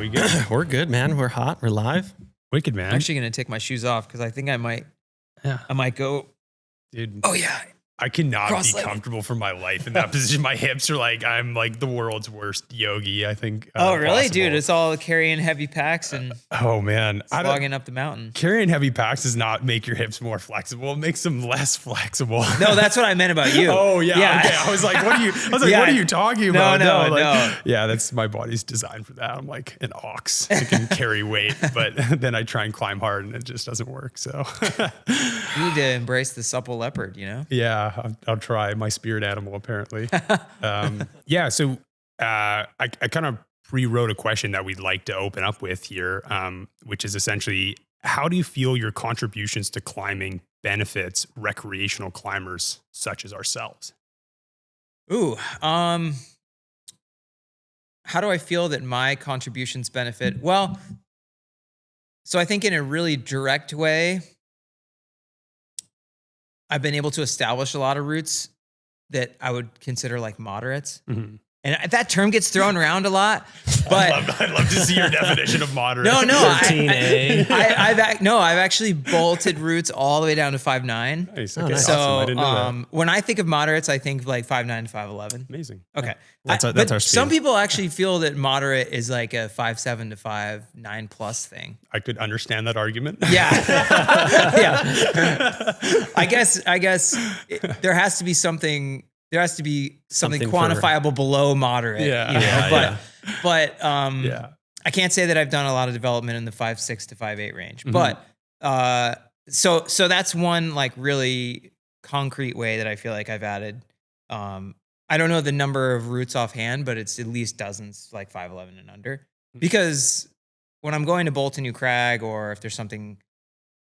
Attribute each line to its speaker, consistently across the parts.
Speaker 1: We good?
Speaker 2: We're good, man. We're hot. We're live.
Speaker 1: Wicked, man.
Speaker 3: I'm actually going to take my shoes off because I think I might go.
Speaker 1: Dude.
Speaker 3: Oh yeah.
Speaker 1: I cannot be
Speaker 3: Cross-legged.
Speaker 1: comfortable for my life in that position. My hips are like, I'm like the world's worst yogi, I think.
Speaker 3: Oh really,
Speaker 1: possible.
Speaker 3: dude? It's all carrying heavy packs and
Speaker 1: Oh man.
Speaker 3: slogging up the mountain.
Speaker 1: Carrying heavy packs does not make your hips more flexible. It makes them less flexible.
Speaker 3: No, that's what I meant about you.
Speaker 1: Oh yeah. Okay. I was like, what are you talking about?
Speaker 3: No.
Speaker 1: Yeah, that's my body's designed for that. I'm like an ox. I can carry weight, but then I try and climb hard and it just doesn't work. So
Speaker 3: You need to embrace the supple leopard, you know?
Speaker 1: yeah, I'll try. My spirit animal, apparently. So I kind of pre-wrote a question that we'd like to open up with here, which is essentially, how do you feel your contributions to climbing benefits recreational climbers such as ourselves?
Speaker 3: Ooh, how do I feel that my contributions benefit? Well, so I think in a really direct way, I've been able to establish a lot of routes that I would consider like moderates.
Speaker 1: Mm-hmm.
Speaker 3: And that term gets thrown around a lot, but
Speaker 1: I'd love to see your definition of moderate.
Speaker 3: no,
Speaker 2: 13A.
Speaker 3: I've actually bolted routes all the way down to 5'9".
Speaker 1: Nice.
Speaker 2: Oh,
Speaker 1: Okay,
Speaker 2: nice.
Speaker 3: So
Speaker 1: awesome. I didn't know that.
Speaker 3: when I think of moderates, I think like 5'9" to 5'11".
Speaker 1: Amazing.
Speaker 3: Okay.
Speaker 2: That's
Speaker 3: But
Speaker 2: our speed.
Speaker 3: some people actually feel that moderate is like a 5'7" to 5'9" plus thing.
Speaker 1: I could understand that argument.
Speaker 3: Yeah. Yeah. I guess there has to be something
Speaker 2: Something for-
Speaker 3: quantifiable below moderate.
Speaker 1: Yeah.
Speaker 3: You know?
Speaker 2: Yeah,
Speaker 3: But
Speaker 1: Yeah.
Speaker 3: I can't say that I've done a lot of development in the 5'6" to 5'8" range.
Speaker 1: Mhm.
Speaker 3: But so that's one like really concrete way that I feel like I've added. I don't know the number of routes offhand, but it's at least dozens, like 5'11" and under. Because when I'm going to bolt a new crag, or if there's something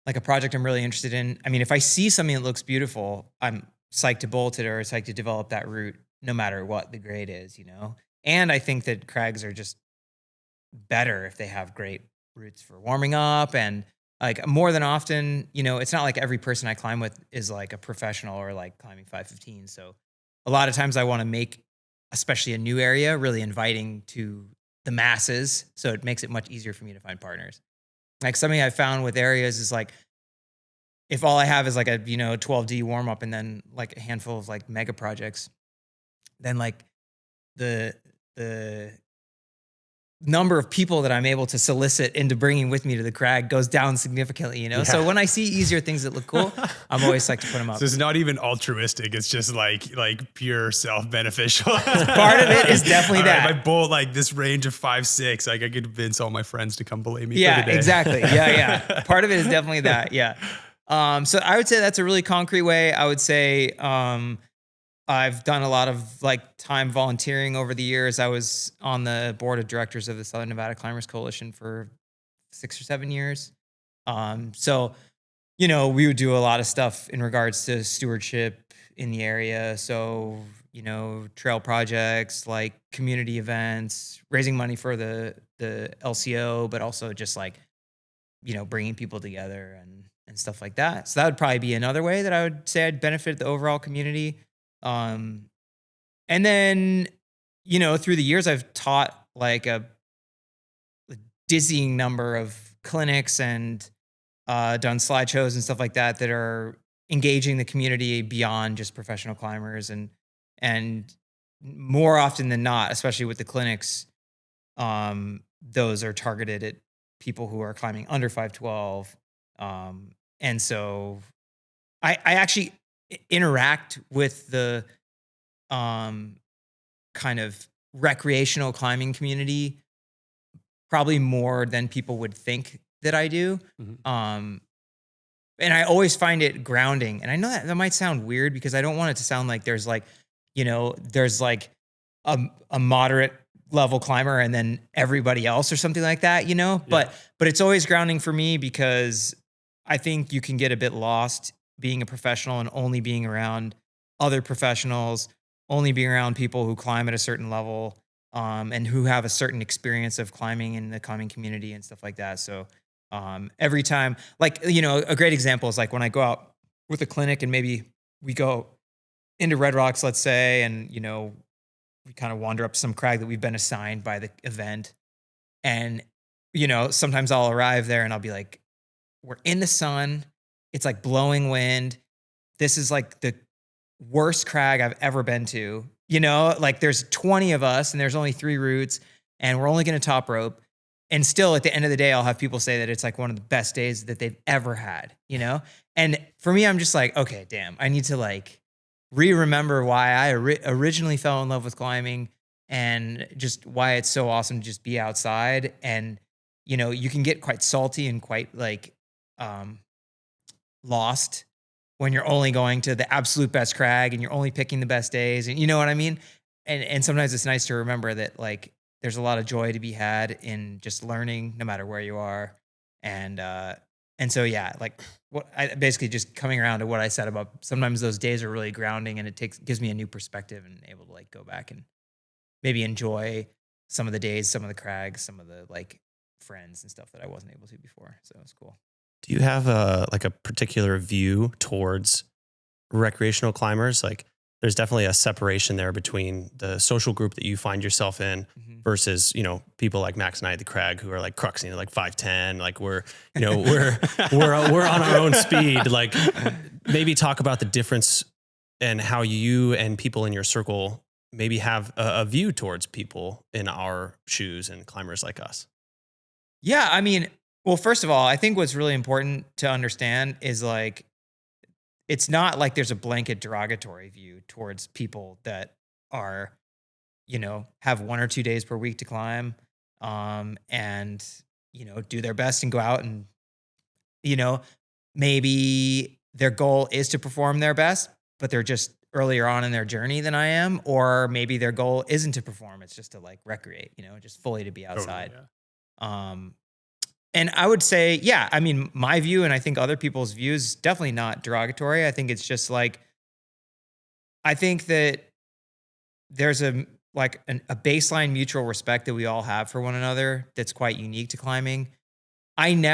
Speaker 3: like a project I'm really interested in, I mean, if I see something that looks beautiful, I'm psyched to bolt it or psyched to develop that route, no matter what the grade is, you know? And I think that crags are just better if they have great routes for warming up. And like more than often, you know, it's not like every person I climb with is like a professional or like climbing 515. So a lot of times I want to make, especially a new area, really inviting to the masses. So it makes it much easier for me to find partners. Like something I found with areas is like, if all I have is like a, 12D warm up and then like a handful of like mega projects, then like the number of people that I'm able to solicit into bringing with me to the crag goes down significantly, you know?
Speaker 1: Yeah.
Speaker 3: So when I see easier things that look cool, I'm always psyched to put them up.
Speaker 1: So it's not even altruistic. It's just like pure self-beneficial.
Speaker 3: Part of it is definitely
Speaker 1: All right,
Speaker 3: that.
Speaker 1: if I bolt like this range of 5'6", like I could convince all my friends to come belay me
Speaker 3: Yeah,
Speaker 1: for the day.
Speaker 3: exactly. Yeah. Part of it is definitely that. Yeah. So I would say that's a really concrete way. I would say I've done a lot of like time volunteering over the years. I was on the board of directors of the Southern Nevada Climbers Coalition for 6 or 7 years. So, we would do a lot of stuff in regards to stewardship in the area. So, trail projects, like community events, raising money for the LCO, but also just like, bringing people together and stuff like that. So that would probably be another way that I would say I'd benefit the overall community. And then, through the years, I've taught like a dizzying number of clinics and done slideshows and stuff like that that are engaging the community beyond just professional climbers. And more often than not, especially with the clinics, those are targeted at people who are climbing under 512. And so I actually interact with the kind of recreational climbing community probably more than people would think that I do.
Speaker 1: Mhm.
Speaker 3: And I always find it grounding. And I know that might sound weird because I don't want it to sound like there's like, there's like a moderate level climber and then everybody else or something like that, but it's always grounding for me because I think you can get a bit lost being a professional and only being around other professionals, only being around people who climb at a certain level, and who have a certain experience of climbing in the climbing community and stuff like that. So every time, like, a great example is like when I go out with a clinic and maybe we go into Red Rocks, let's say, and, we kind of wander up some crag that we've been assigned by the event. And, sometimes I'll arrive there and I'll be like, we're in the sun. It's like blowing wind. This is like the worst crag I've ever been to. Like there's 20 of us and there's only 3 routes and we're only going to top rope. And still at the end of the day, I'll have people say that it's like one of the best days that they've ever had, And for me, I'm just like, okay, damn, I need to like remember why I originally fell in love with climbing and just why it's so awesome to just be outside. And, you can get quite salty and quite like lost when you're only going to the absolute best crag and you're only picking the best days. And you know what I mean? And sometimes it's nice to remember that like there's a lot of joy to be had in just learning no matter where you are. And so, yeah, like what I basically just coming around to what I said about sometimes those days are really grounding and it gives me a new perspective and able to like go back and maybe enjoy some of the days, some of the crags, some of the like friends and stuff that I wasn't able to before. So it's cool.
Speaker 2: Do you have a particular view towards recreational climbers? Like there's definitely a separation there between the social group that you find yourself in versus, people like Max and I at the crag who are like cruxing at like 5'10", like we're on our own speed. Like maybe talk about the difference and how you and people in your circle maybe have a view towards people in our shoes and climbers like us.
Speaker 3: Yeah. I mean, well, first of all, I think what's really important to understand is like, it's not like there's a blanket derogatory view towards people that are, have 1 or 2 days per week to climb, and, do their best and go out and, maybe their goal is to perform their best, but they're just earlier on in their journey than I am, or maybe their goal isn't to perform. It's just to like recreate, just fully to be outside.
Speaker 1: Totally, yeah.
Speaker 3: And I would say, yeah, I mean, my view and I think other people's views is definitely not derogatory. I think it's just like, I think that there's a baseline mutual respect that we all have for one another that's quite unique to climbing. And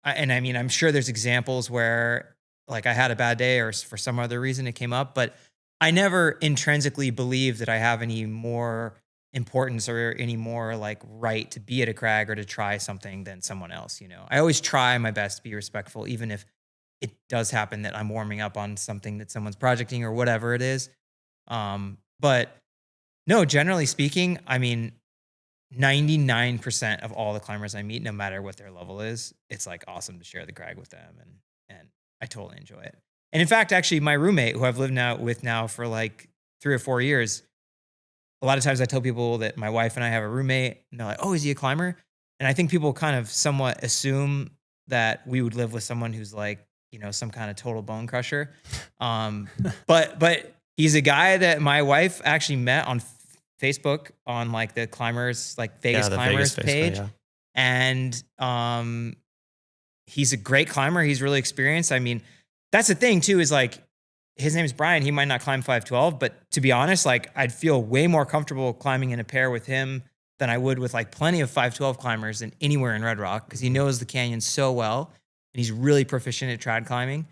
Speaker 3: I mean, I'm sure there's examples where like I had a bad day or for some other reason it came up, but I never intrinsically believe that I have any more importance or any more like right to be at a crag or to try something than someone else. I always try my best to be respectful, even if it does happen that I'm warming up on something that someone's projecting or whatever it is. But no, generally speaking, I mean, 99% of all the climbers I meet, no matter what their level is, it's like awesome to share the crag with them. And I totally enjoy it. And in fact, actually my roommate who I've lived with now for like 3 or 4 years, a lot of times I tell people that my wife and I have a roommate and they're like, oh, is he a climber? And I think people kind of somewhat assume that we would live with someone who's like, some kind of total bone crusher. But he's a guy that my wife actually met on Facebook on like the climbers, like Vegas climbers page. Facebook, yeah. And he's a great climber. He's really experienced. I mean, that's the thing too, is like, his name is Brian. He might not climb 512, but to be honest, like I'd feel way more comfortable climbing in a pair with him than I would with like plenty of 512 climbers than anywhere in Red Rock because he knows the canyon so well and he's really proficient at trad climbing.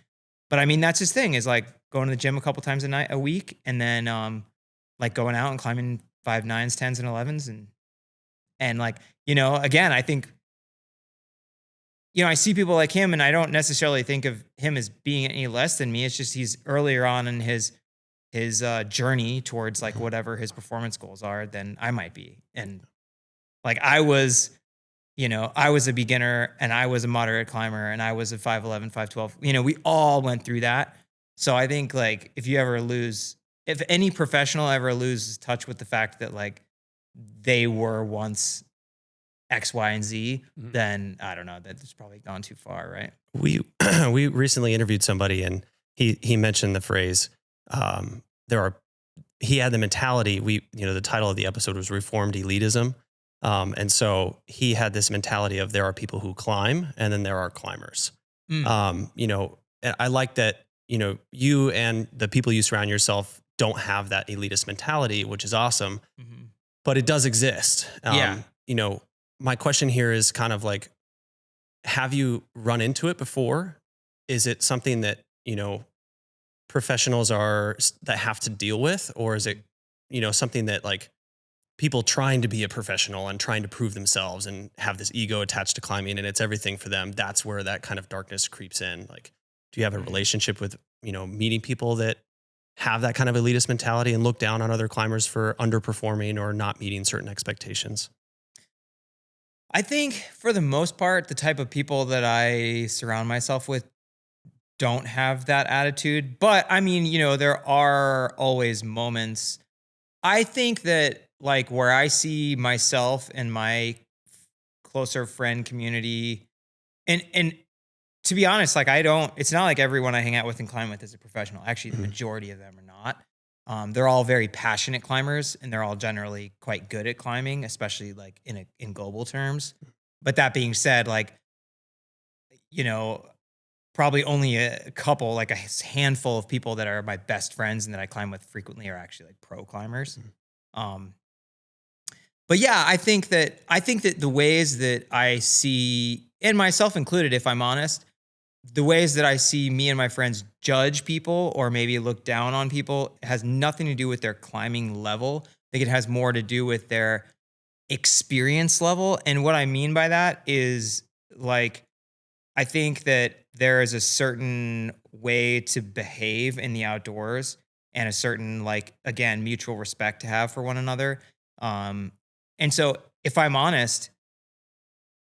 Speaker 3: But I mean, that's his thing is like going to the gym a couple times a week and then like going out and climbing 5 9s, 10s, and 11s and like, again, I think I see people like him and I don't necessarily think of him as being any less than me. It's just he's earlier on in his journey towards like whatever his performance goals are than I might be. And like I was a beginner and I was a moderate climber and I was a 5'11", 5'12". We all went through that. So I think like if any professional ever loses touch with the fact that like they were once X, Y, and Z, then I don't know, that's probably gone too far, right?
Speaker 2: We recently interviewed somebody and he mentioned the phrase, he had the mentality, the title of the episode was Reformed Elitism. And so he had this mentality of there are people who climb and then there are climbers. And I like that, you and the people you surround yourself don't have that elitist mentality, which is awesome, but it does exist. My question here is kind of like, have you run into it before? Is it something that, professionals that have to deal with, or is it, something that like people trying to be a professional and trying to prove themselves and have this ego attached to climbing and it's everything for them, that's where that kind of darkness creeps in. Like, do you have a relationship with, meeting people that have that kind of elitist mentality and look down on other climbers for underperforming or not meeting certain expectations?
Speaker 3: I think for the most part, the type of people that I surround myself with don't have that attitude. But I mean, there are always moments. I think that like where I see myself and my closer friend community, and to be honest, like it's not like everyone I hang out with and climb with is a professional. Actually, the majority of them are not. They're all very passionate climbers and they're all generally quite good at climbing, especially like in global terms. But that being said, like, probably only a couple, like a handful of people that are my best friends and that I climb with frequently are actually like pro climbers. But yeah, I think that the ways that I see, and myself included, if I'm honest, the ways that I see me and my friends judge people or maybe look down on people has nothing to do with their climbing level. I think it has more to do with their experience level. And what I mean by that is like, I think that there is a certain way to behave in the outdoors and a certain, like, again, mutual respect to have for one another. And so if I'm honest,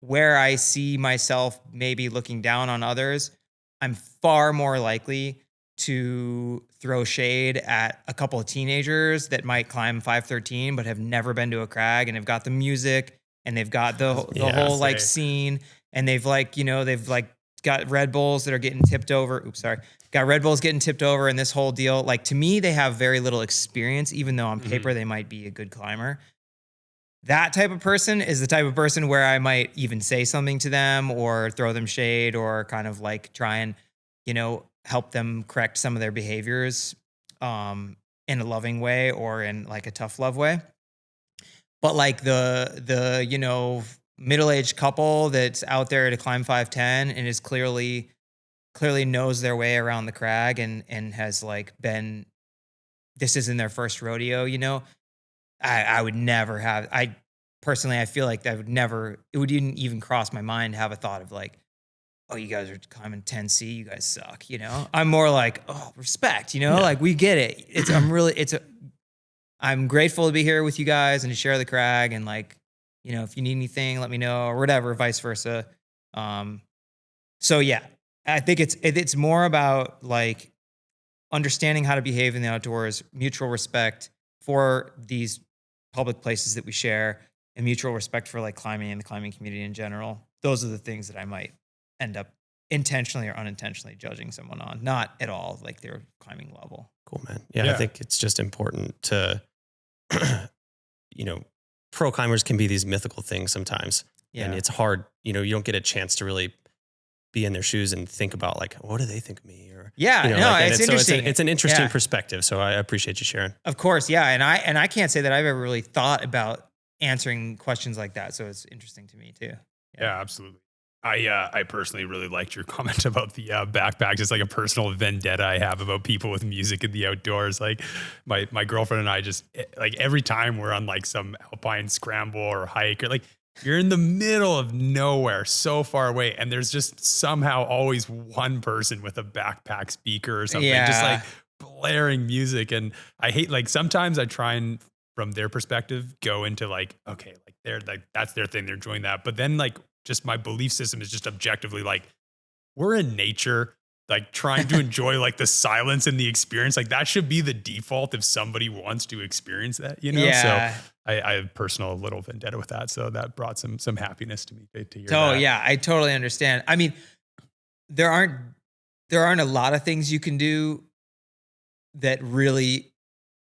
Speaker 3: where I see myself maybe looking down on others, I'm far more likely to throw shade at a couple of teenagers that might climb 513 but have never been to a crag and have got the music and they've got the whole like scene, and they've like, they've like got Red Bulls that are getting tipped over. Got Red Bulls getting tipped over and this whole deal. Like, to me, they have very little experience, even though on paper they might be a good climber. That type of person is the type of person where I might even say something to them or throw them shade or kind of like try and, help them correct some of their behaviors in a loving way or in like a tough love way. But like the middle-aged couple that's out there to climb 510 and is clearly knows their way around the crag and has like this isn't their first rodeo, I would never have. I feel like it wouldn't even cross my mind to have a thought of like, oh, you guys are climbing 10C, you guys suck. I'm more like, oh, respect. Like we get it. I'm grateful to be here with you guys and to share the crag and like, if you need anything, let me know or whatever, vice versa. So yeah, I think it's more about like understanding how to behave in the outdoors, mutual respect for these public places that we share, and mutual respect for like climbing and the climbing community in general. Those are the things that I might end up intentionally or unintentionally judging someone on, not at all like their climbing level.
Speaker 2: Cool, man. Yeah. I think it's just important to, pro climbers can be these mythical things sometimes. Yeah. And it's hard, you don't get a chance to really be in their shoes and think about like, what do they think of me? Or
Speaker 3: it's interesting.
Speaker 2: So it's an interesting perspective. So I appreciate you sharing.
Speaker 3: Of course, yeah, and I can't say that I've ever really thought about answering questions like that. So it's interesting to me too.
Speaker 1: Yeah, absolutely. I personally really liked your comment about the backpacks. It's like a personal vendetta I have about people with music in the outdoors. Like my girlfriend and I just like every time we're on like some alpine scramble or hike or like you're in the middle of nowhere, so far away, and there's just somehow always one person with a backpack speaker or something, just like blaring music. And I hate like sometimes I try and from their perspective go into like, okay, like they're like that's their thing, they're enjoying that. But then like just my belief system is just objectively like we're in nature, like trying to enjoy like the silence and the experience. Like that should be the default if somebody wants to experience that, So I have personal little vendetta with that. So that brought some happiness to me to hear that.
Speaker 3: Yeah, I totally understand. I mean, there aren't a lot of things you can do that really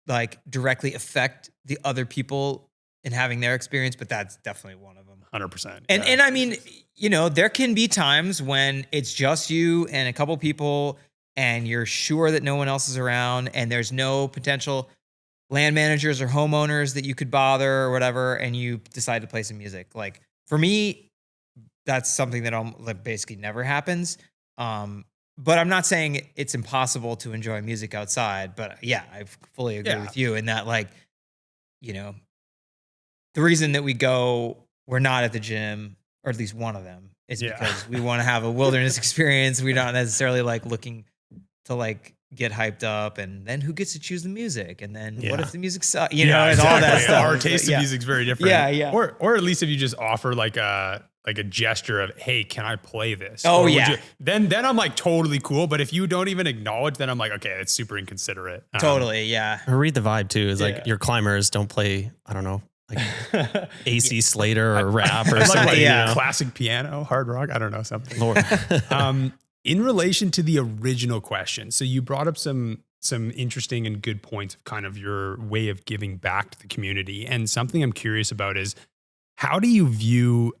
Speaker 3: like directly affect the other people in having their experience, but that's definitely one of them.
Speaker 1: 100%.
Speaker 3: And I mean, there can be times when it's just you and a couple people and you're sure that no one else is around and there's no potential land managers or homeowners that you could bother or whatever, and you decide to play some music. Like for me, that's something that basically never happens. But I'm not saying it's impossible to enjoy music outside, but yeah, I fully agree with you in that, like, the reason that we're not at the gym, or at least one of them, is because we want to have a wilderness experience. We're not necessarily like looking to like get hyped up, and then who gets to choose the music, and then what if the music sucks, and all that stuff.
Speaker 1: Our taste of music's very different.
Speaker 3: Yeah.
Speaker 1: Or at least if you just offer like a gesture of, hey, can I play this?
Speaker 3: Oh yeah.
Speaker 1: Then I'm like totally cool. But if you don't even acknowledge, then I'm like, okay, that's super inconsiderate.
Speaker 3: Totally. Yeah.
Speaker 2: Or read the vibe too. Is like your climbers don't play, I don't know, like AC Slater or rap or something.
Speaker 1: Like classic piano, hard rock. I don't know, something.
Speaker 2: Lord.
Speaker 1: In relation to the original question, so you brought up some interesting and good points of kind of your way of giving back to the community. And something I'm curious about is, how do you view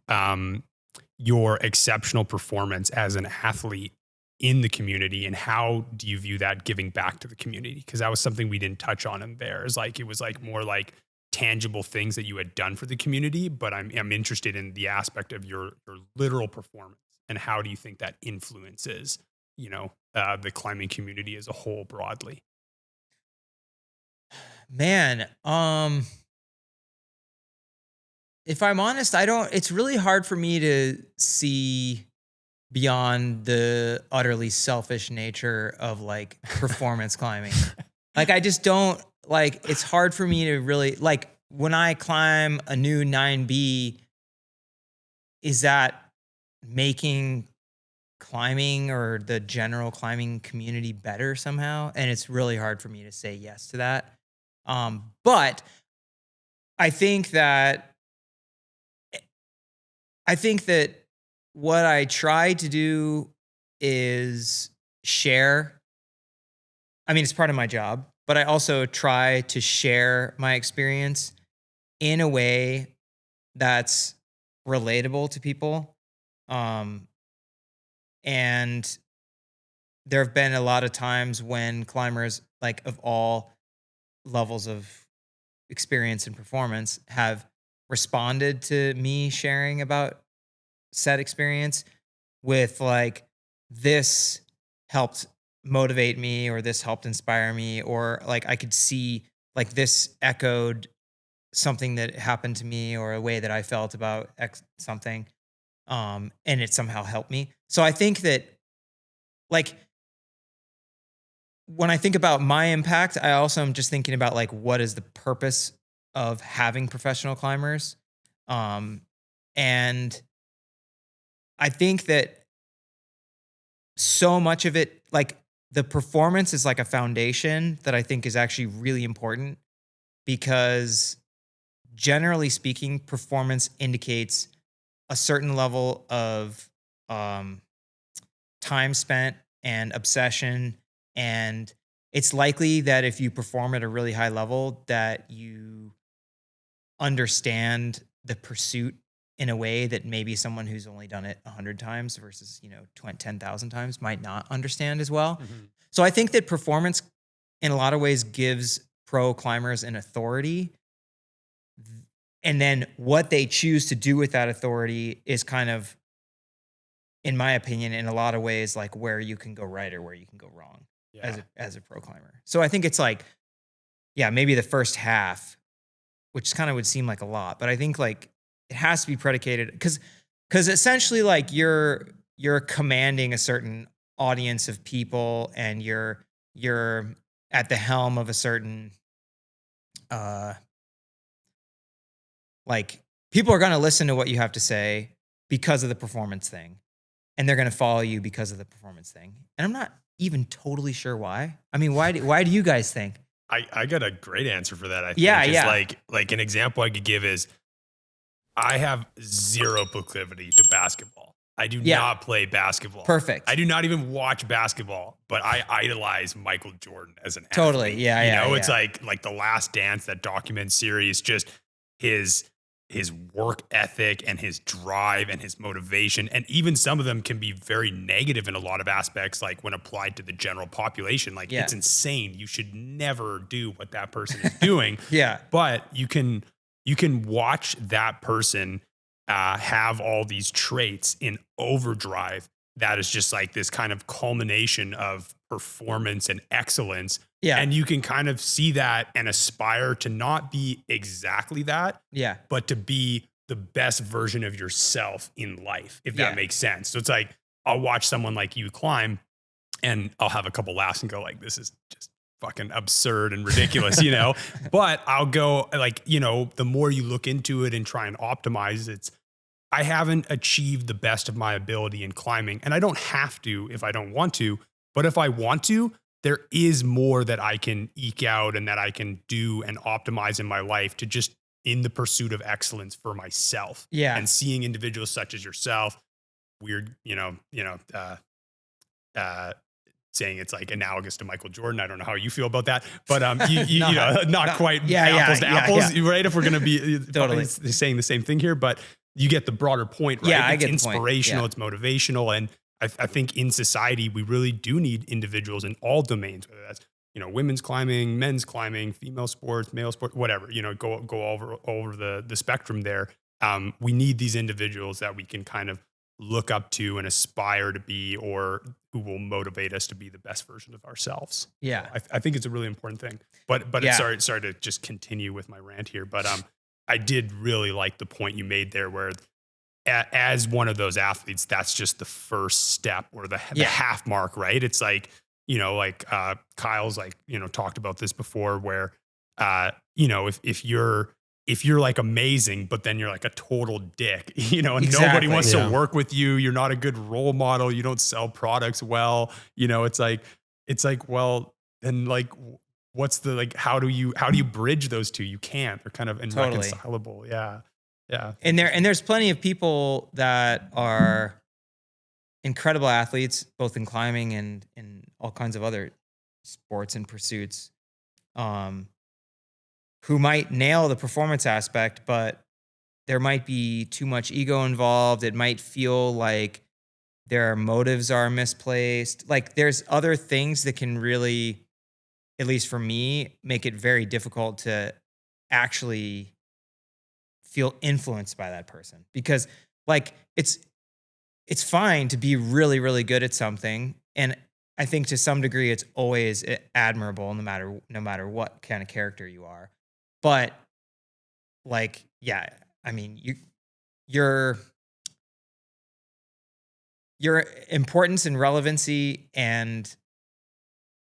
Speaker 1: your exceptional performance as an athlete in the community, and how do you view that giving back to the community? Because that was something we didn't touch on in there. Is like, it was like more like tangible things that you had done for the community, but I'm interested in the aspect of your literal performance, and how do you think that influences, the climbing community as a whole broadly?
Speaker 3: Man, if I'm honest, it's really hard for me to see beyond the utterly selfish nature of like performance climbing. Like, I just don't like, it's hard for me to really like, when I climb a new 9B, is that making climbing or the general climbing community better somehow? And it's really hard for me to say yes to that. But I think that what I try to do is share. I mean, it's part of my job, but I also try to share my experience in a way that's relatable to people. And there have been a lot of times when climbers, like of all levels of experience and performance, have responded to me sharing about said experience with like, this helped motivate me, or this helped inspire me, or like I could see like this echoed something that happened to me, or a way that I felt about something. And it somehow helped me. So I think that, like, when I think about my impact, I also am just thinking about like, what is the purpose of having professional climbers? And I think that so much of it, like the performance is like a foundation that I think is actually really important, because generally speaking, performance indicates a certain level of time spent and obsession. And it's likely that if you perform at a really high level, that you understand the pursuit in a way that maybe someone who's only done it 100 times versus 10,000 times might not understand as well. Mm-hmm. So I think that performance in a lot of ways gives pro climbers an authority, and then what they choose to do with that authority is kind of, in my opinion, in a lot of ways, like where you can go right or where you can go wrong as a pro climber. So I think it's like, maybe the first half, which kind of would seem like a lot, but I think like it has to be predicated because essentially like you're commanding a certain audience of people, and you're at the helm of a certain like, people are going to listen to what you have to say because of the performance thing, and they're going to follow you because of the performance thing. And I'm not even totally sure why. I mean, why do you guys think?
Speaker 1: I got a great answer for that. I think.
Speaker 3: Yeah.
Speaker 1: Like an example I could give is, I have zero proclivity to basketball. I do not play basketball.
Speaker 3: Perfect.
Speaker 1: I do not even watch basketball, but I idolize Michael Jordan as an athlete.
Speaker 3: Totally. Yeah.
Speaker 1: It's like The Last Dance, that document series, just his work ethic and his drive and his motivation. And even some of them can be very negative in a lot of aspects, like when applied to the general population. Like, it's insane. You should never do what that person is doing. But you can watch that person have all these traits in overdrive. That is just like this kind of culmination of performance and excellence.
Speaker 3: Yeah.
Speaker 1: And you can kind of see that and aspire to not be exactly that,
Speaker 3: Yeah.
Speaker 1: but to be the best version of yourself in life, if that
Speaker 3: Yeah.
Speaker 1: makes sense. So it's like, I'll watch someone like you climb and I'll have a couple laughs and go like, this is just fucking absurd and ridiculous, you know? But I'll go like, you know, the more you look into it and try and optimize, I haven't achieved the best of my ability in climbing, and I don't have to if I don't want to. But if I want to, there is more that I can eke out and that I can do and optimize in my life to just in the pursuit of excellence for myself.
Speaker 3: Yeah.
Speaker 1: And seeing individuals such as yourself, weird, saying it's like analogous to Michael Jordan. I don't know how you feel about that, but not quite apples to apples, right? If we're going to be
Speaker 3: Totally
Speaker 1: saying the same thing here, but you get the broader point, right?
Speaker 3: Yeah, I
Speaker 1: it's
Speaker 3: get the point.
Speaker 1: inspirational,
Speaker 3: Yeah.
Speaker 1: it's motivational, and I think in society we really do need individuals in all domains, whether that's women's climbing, men's climbing, female sports, male sport, whatever. Go over the spectrum there. We need these individuals that we can kind of look up to and aspire to be, or who will motivate us to be the best version of ourselves.
Speaker 3: Yeah.
Speaker 1: So I think it's a really important thing. But
Speaker 3: Yeah.
Speaker 1: sorry to just continue with my rant here, but I did really like the point you made there, where as one of those athletes, that's just the first step or the half mark, right? It's like, Kyle's talked about this before, where, if you're like amazing, but then you're like a total dick, and nobody wants to work with you. You're not a good role model. You don't sell products well. It's like, well, then like, what's the, like, how do you bridge those two? You can't. They're kind of irreconcilable. Yeah. Yeah.
Speaker 3: And there's plenty of people that are incredible athletes, both in climbing and in all kinds of other sports and pursuits, who might nail the performance aspect, but there might be too much ego involved. It might feel like their motives are misplaced. Like there's other things that can really, at least for me, make it very difficult to actually feel influenced by that person, because like it's fine to be really, really good at something. And I think to some degree it's always admirable no matter what kind of character you are. But like, yeah, I mean, your importance and relevancy and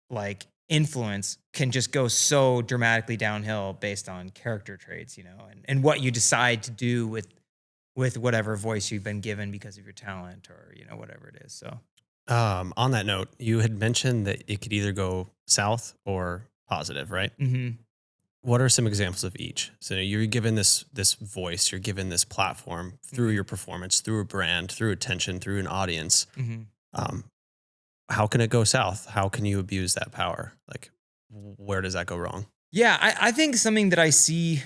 Speaker 3: like influence can just go so dramatically downhill based on character traits, and what you decide to do with whatever voice you've been given because of your talent or, whatever it is. So,
Speaker 2: on that note, you had mentioned that it could either go south or positive, right?
Speaker 3: Mm-hmm.
Speaker 2: What are some examples of each? So you're given this voice, you're given this platform through your performance, through a brand, through attention, through an audience.
Speaker 3: Mm-hmm.
Speaker 2: How can it go south? How can you abuse that power? Like, where does that go wrong?
Speaker 3: Yeah, I think something that I see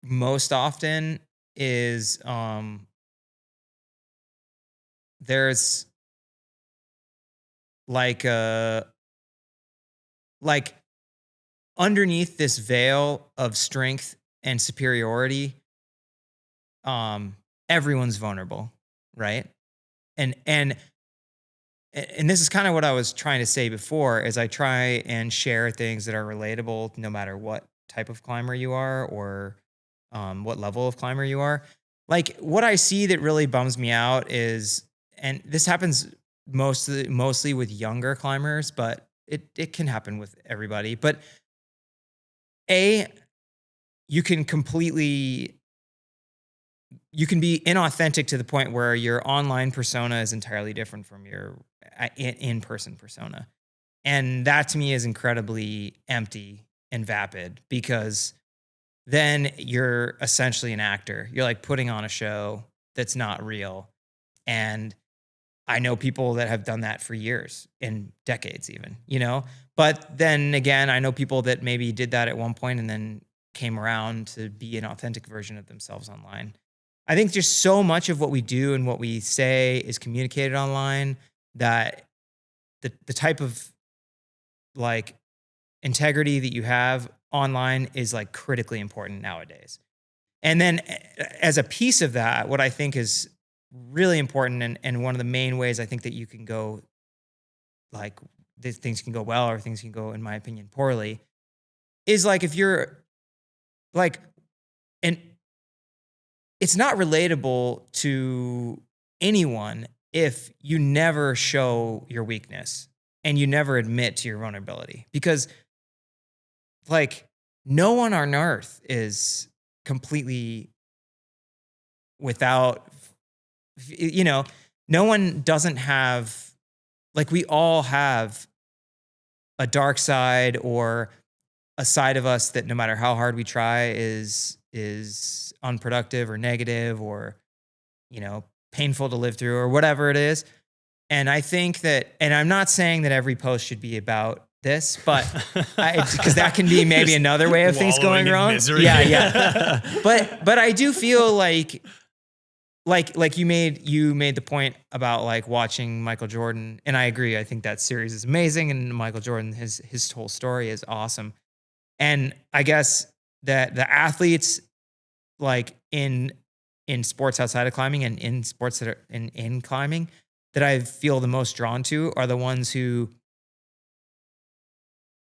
Speaker 3: most often is there's like underneath this veil of strength and superiority, everyone's vulnerable, right? And this is kind of what I was trying to say before, is I try and share things that are relatable no matter what type of climber you are or what level of climber you are. Like what I see that really bums me out is, and this happens mostly with younger climbers, but it can happen with everybody. But you can be inauthentic to the point where your online persona is entirely different from your in-person persona. And that to me is incredibly empty and vapid, because then you're essentially an actor. You're like putting on a show that's not real. And I know people that have done that for years and decades even, But then again, I know people that maybe did that at one point and then came around to be an authentic version of themselves online. I think just so much of what we do and what we say is communicated online, that the type of like integrity that you have online is like critically important nowadays. And then as a piece of that, what I think is really important, and one of the main ways I think that you can go like things can go well or things can go, in my opinion, poorly, is like if you're like, and it's not relatable to anyone if you never show your weakness and you never admit to your vulnerability, because like no one on earth is completely without, no one doesn't have, like we all have a dark side or a side of us that no matter how hard we try is unproductive or negative or, painful to live through or whatever it is. And I think that, and I'm not saying that every post should be about this, but because that can be maybe another way of things going wrong.
Speaker 1: Misery.
Speaker 3: Yeah. But I do feel like you made the point about like watching Michael Jordan, and I agree. I think that series is amazing, and Michael Jordan, his whole story is awesome. And I guess that the athletes, like in sports outside of climbing and in sports that are in climbing, that I feel the most drawn to are the ones who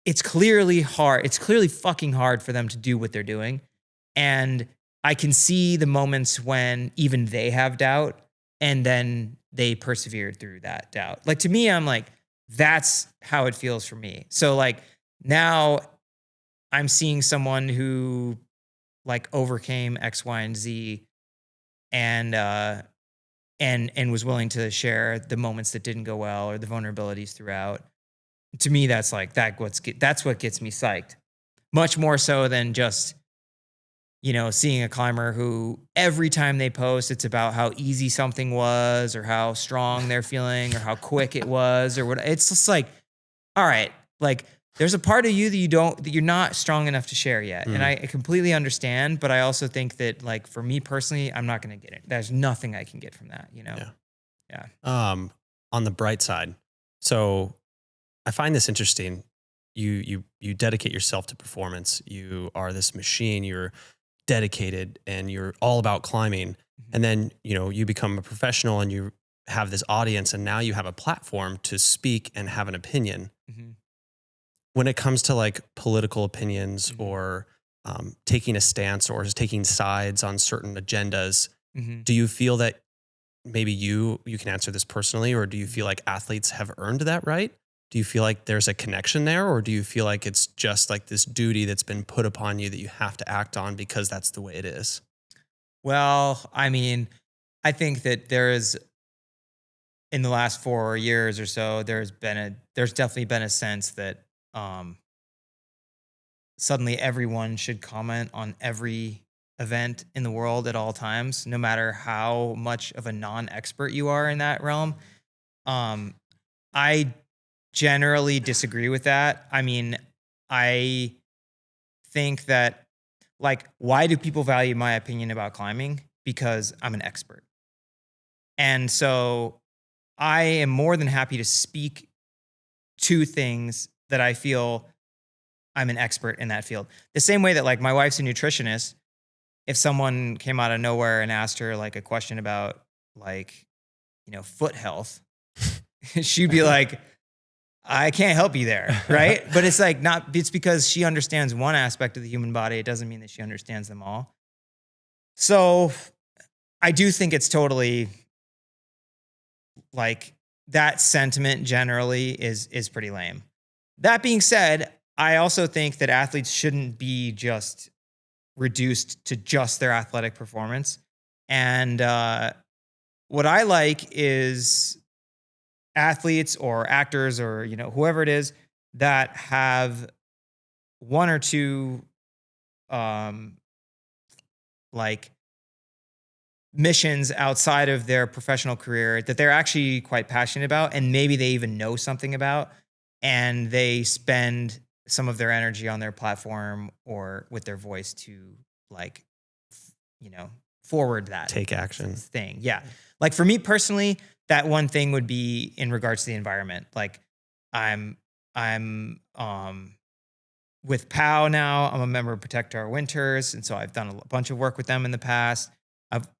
Speaker 3: it's clearly hard. It's clearly fucking hard for them to do what they're doing. And I can see the moments when even they have doubt and then they persevered through that doubt. Like to me, I'm like, that's how it feels for me. So like now I'm seeing someone who like overcame X, Y, and Z and was willing to share the moments that didn't go well or the vulnerabilities throughout. To me, that's like that's what gets me psyched. Much more so than just, seeing a climber who every time they post, it's about how easy something was or how strong they're feeling or how quick it was or what. It's just like, all right, like there's a part of you that you're not strong enough to share yet. And I completely understand, but I also think that like for me personally, I'm not going to get it. There's nothing I can get from that, Yeah.
Speaker 2: On the bright side. So I find this interesting. You dedicate yourself to performance. You are this machine. You're dedicated and you're all about climbing. And then, you become a professional and you have this audience and now you have a platform to speak and have an opinion. When it comes to like political opinions or taking a stance or taking sides on certain agendas, do you feel that maybe you can answer this personally, or do you feel like athletes have earned that right? Do you feel like there's a connection there, or do you feel like it's just like this duty that's been put upon you that you have to act on because that's the way it is?
Speaker 3: Well, I mean, I think that there is, in the last 4 years or so, there's definitely been a sense that suddenly everyone should comment on every event in the world at all times, no matter how much of a non-expert you are in that realm. I generally disagree with that. I mean, I think that, like, why do people value my opinion about climbing? Because I'm an expert. And so I am more than happy to speak to things that I feel I'm an expert in that field. The same way that like my wife's a nutritionist, if someone came out of nowhere and asked her like a question about like, foot health, she'd be like, I can't help you there, right? But it's like it's because she understands one aspect of the human body. It doesn't mean that she understands them all. So I do think it's totally like that sentiment generally is pretty lame. That being said, I also think that athletes shouldn't be just reduced to just their athletic performance. And what I like is athletes or actors or whoever it is that have one or two like missions outside of their professional career that they're actually quite passionate about, and maybe they even know something about, and they spend some of their energy on their platform or with their voice to like forward that
Speaker 2: Take action
Speaker 3: thing. Yeah. Like for me personally, that one thing would be in regards to the environment. Like I'm with POW now. I'm a member of Protect Our Winters. And so I've done a bunch of work with them in the past.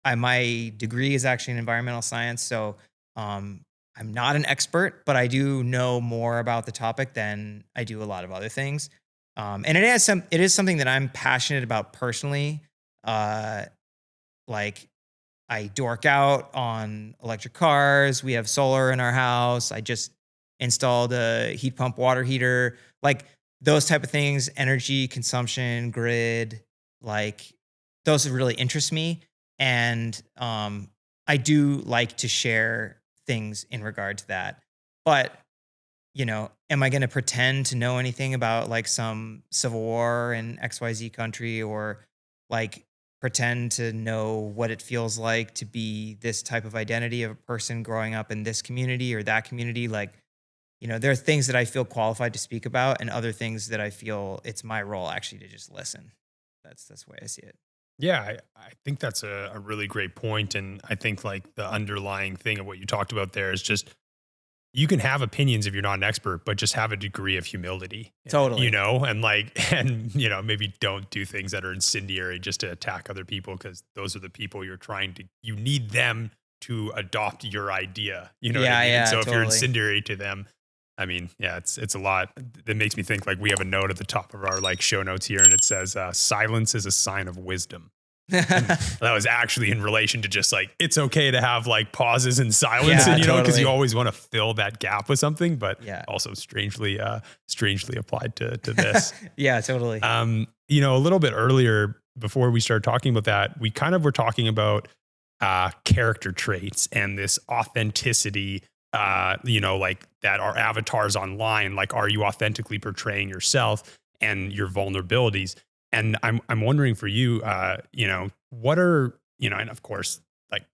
Speaker 3: My degree is actually in environmental science. So I I'm not an expert, but I do know more about the topic than I do a lot of other things. And it is something that I'm passionate about personally. Like I dork out on electric cars. We have solar in our house. I just installed a heat pump water heater. Like those type of things, energy consumption, grid, like those really interest me. And I do like to share things in regard to that. But, am I going to pretend to know anything about like some civil war in XYZ country, or like pretend to know what it feels like to be this type of identity of a person growing up in this community or that community? Like, there are things that I feel qualified to speak about, and other things that I feel it's my role actually to just listen. That's the way I see it.
Speaker 1: Yeah, I think that's a really great point. And I think like the underlying thing of what you talked about there is just you can have opinions if you're not an expert, but just have a degree of humility.
Speaker 3: Totally.
Speaker 1: And like, and, maybe don't do things that are incendiary just to attack other people, because those are the people you need them to adopt your idea. You know what I mean?
Speaker 3: Yeah,
Speaker 1: And so if you're
Speaker 3: totally.
Speaker 1: incendiary to them, I mean, yeah, it's a lot. That makes me think like we have a note at the top of our like show notes here, and it says silence is a sign of wisdom. That was actually in relation to just like it's okay to have like pauses and silence,
Speaker 3: Yeah,
Speaker 1: and because
Speaker 3: totally.
Speaker 1: you always want to fill that gap with something, but
Speaker 3: Yeah.
Speaker 1: also strangely applied to this.
Speaker 3: Yeah, totally.
Speaker 1: A little bit earlier before we started talking about that, we kind of were talking about character traits and this authenticity. Like that our avatars online, like, are you authentically portraying yourself and your vulnerabilities? And I'm wondering for you, what are, and of course, like,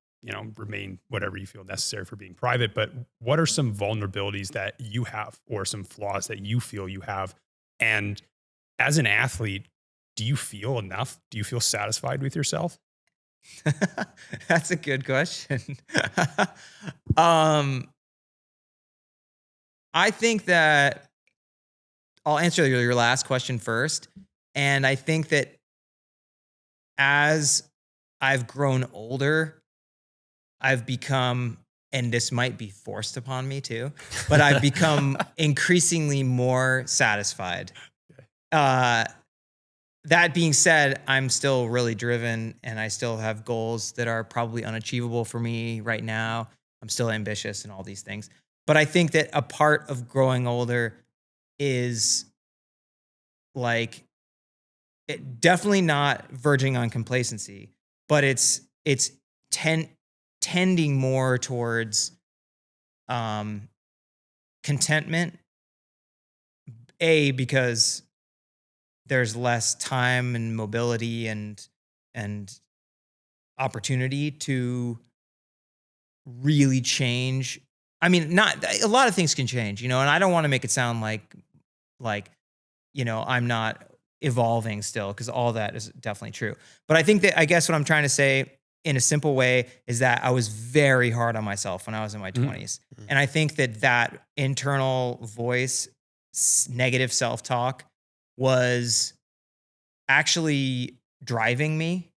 Speaker 1: remain whatever you feel necessary for being private, but what are some vulnerabilities that you have or some flaws that you feel you have? And as an athlete, do you feel enough? Do you feel satisfied with yourself?
Speaker 3: That's a good question. I think that I'll answer your last question first. And I think that as I've grown older, I've become, and this might be forced upon me too, but I've become increasingly more satisfied. That being said, I'm still really driven, and I still have goals that are probably unachievable for me right now. I'm still ambitious and all these things. But I think that a part of growing older is like definitely not verging on complacency, but it's tending more towards contentment. Because there's less time and mobility and opportunity to really change. I mean, not a lot of things can change, and I don't want to make it sound like I'm not evolving still, because all that is definitely true. But I guess what I'm trying to say in a simple way is that I was very hard on myself when I was in my 20s. And I think that internal voice, negative self-talk, was actually driving me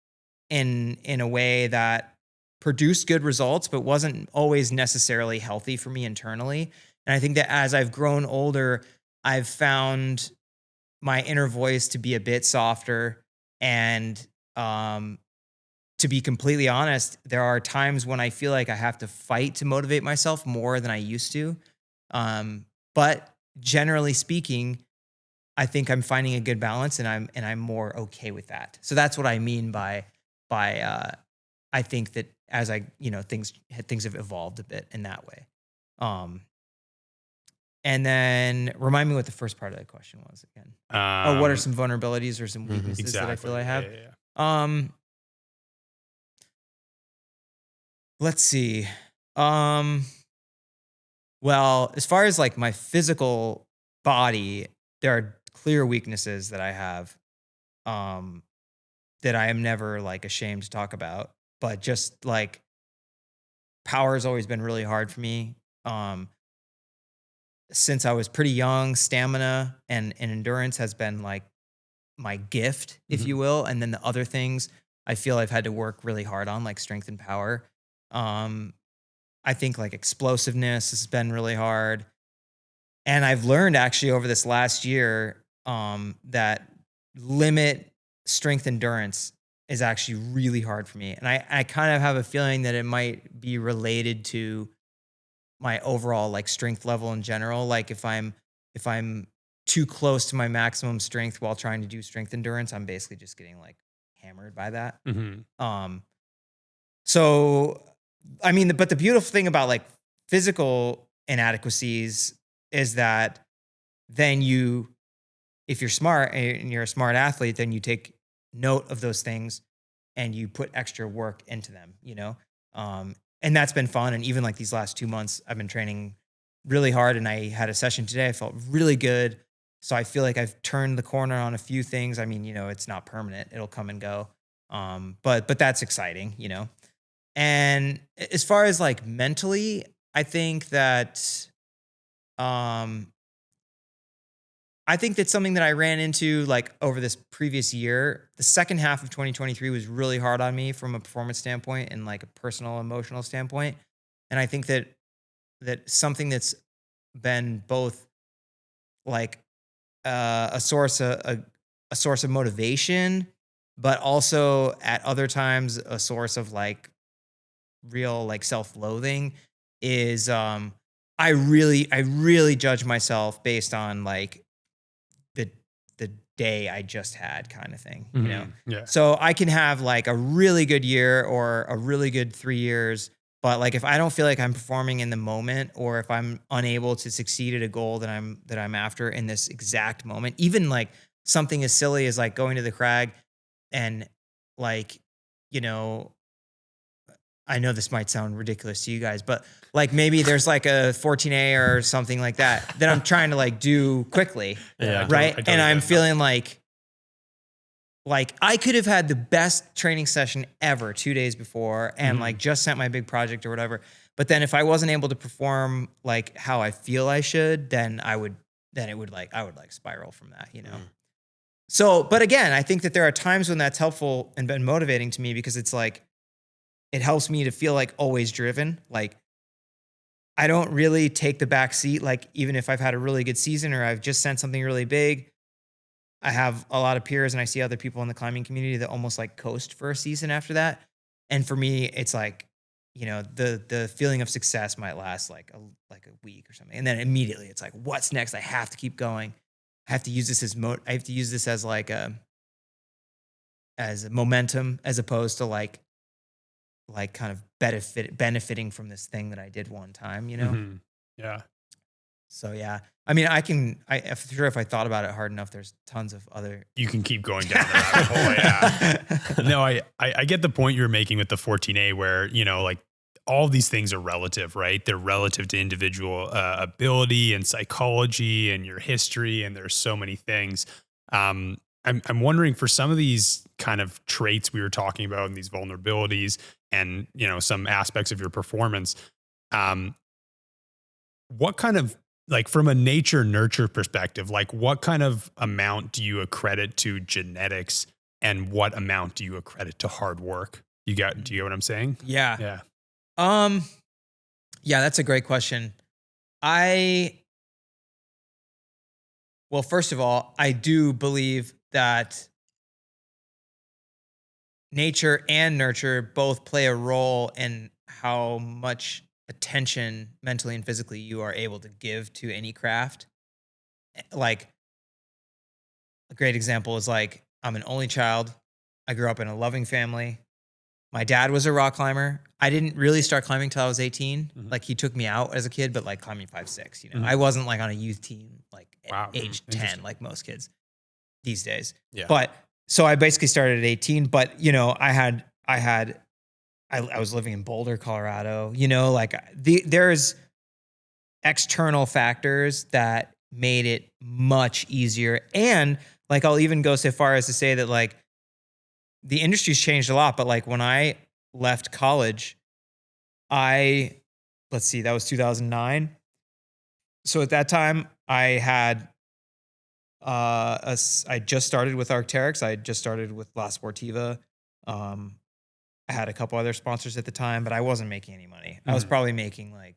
Speaker 3: in a way that produced good results, but wasn't always necessarily healthy for me internally. And I think that as I've grown older, I've found my inner voice to be a bit softer. And to be completely honest, there are times when I feel like I have to fight to motivate myself more than I used to. But generally speaking, I think I'm finding a good balance, and I'm more okay with that. So that's what I mean by I think that as I, things have evolved a bit in that way. And then remind me what the first part of that question was again. What are some vulnerabilities or some weaknesses that I feel I have? Yeah. Let's see. Well, as far as like my physical body, there are clear weaknesses that I have, that I am never like ashamed to talk about. But just like power has always been really hard for me. Since I was pretty young, stamina and endurance has been like my gift, if you will. And then the other things I feel I've had to work really hard on, like strength and power. I I think like explosiveness has been really hard. And I've learned actually over this last year that limit strength endurance is actually really hard for me. And I kind of have a feeling that it might be related to my overall like strength level in general. Like if I'm too close to my maximum strength while trying to do strength endurance, I'm basically just getting like hammered by that.
Speaker 1: Mm-hmm.
Speaker 3: So I mean, but the beautiful thing about like physical inadequacies is that then you, if you're smart and you're a smart athlete, then you take note of those things and you put extra work into them, you know? And that's been fun. And even like these last 2 months, I've been training really hard and I had a session today. I felt really good. So I feel like I've turned the corner on a few things. I mean, you know, it's not permanent. It'll come and go. But that's exciting, you know? And as far as like mentally, I think that, I think that's something that I ran into like over this previous year. The second half of 2023 was really hard on me from a performance standpoint and like a personal emotional standpoint. And I think that something that's been both like a source a source of motivation, but also at other times a source of like real like self-loathing is I really judge myself based on like the the day I just had kind of thing, you know?
Speaker 1: Yeah.
Speaker 3: So I can have like a really good year or a really good 3 years, but like if I don't feel like I'm performing in the moment or if I'm unable to succeed at a goal that I'm after in this exact moment, even like something as silly as like going to the crag and like, you know, I know this might sound ridiculous to you guys, but like maybe there's like a 14A or something like that I'm trying to like do quickly.
Speaker 2: Yeah.
Speaker 3: Right.
Speaker 1: I totally
Speaker 3: And I'm
Speaker 1: get it.
Speaker 3: feeling like I could have had the best training session ever 2 days before and like just sent my big project or whatever. But then if I wasn't able to perform like how I feel I should, then I would spiral from that, you know? So, but again, I think that there are times when that's helpful and been motivating to me because it's like, it helps me to feel like always driven. Like I don't really take the back seat. Like even if I've had a really good season or I've just sent something really big, I have a lot of peers and I see other people in the climbing community that almost like coast for a season after that. And for me, it's like, you know, the feeling of success might last like a week or something. And then immediately it's like, what's next? I have to keep going. I have to use this as like as a momentum as opposed to like kind of benefiting from this thing that I did one time, you know?
Speaker 1: Yeah.
Speaker 3: So yeah, I mean, I'm sure if I thought about it hard enough, there's tons of other.
Speaker 1: You can keep going down the rabbit hole. Yeah. No, I get the point you're making with the 14A where, you know, like all these things are relative, right? They're relative to individual ability and psychology and your history. And there's so many things. I'm wondering for some of these kind of traits we were talking about and these vulnerabilities and, you know, some aspects of your performance, what kind of, like from a nature nurture perspective, like what kind of amount do you accredit to genetics and what amount do you accredit to hard work? Do you get what I'm saying?
Speaker 3: Yeah.
Speaker 1: Yeah.
Speaker 3: Yeah, that's a great question. Well, first of all, I do believe that nature and nurture both play a role in how much attention mentally and physically you are able to give to any craft. Like a great example is like I'm an only child. I grew up in a loving family. My dad was a rock climber. I didn't really start climbing till I was 18. Like he took me out as a kid, but like climbing 5'6", you know. I wasn't like on a youth team like
Speaker 1: Wow.
Speaker 3: age 10 like most kids these days.
Speaker 2: Yeah.
Speaker 3: But so I basically started at 18, but you know, I was living in Boulder, Colorado, you know, like there's external factors that made it much easier. And like, I'll even go so far as to say that like the industry's changed a lot, but like when I left college, that was 2009. So at that time I had, I just started with Arc'teryx. I just started with La Sportiva. I had a couple other sponsors at the time, but I wasn't making any money. I was probably making like,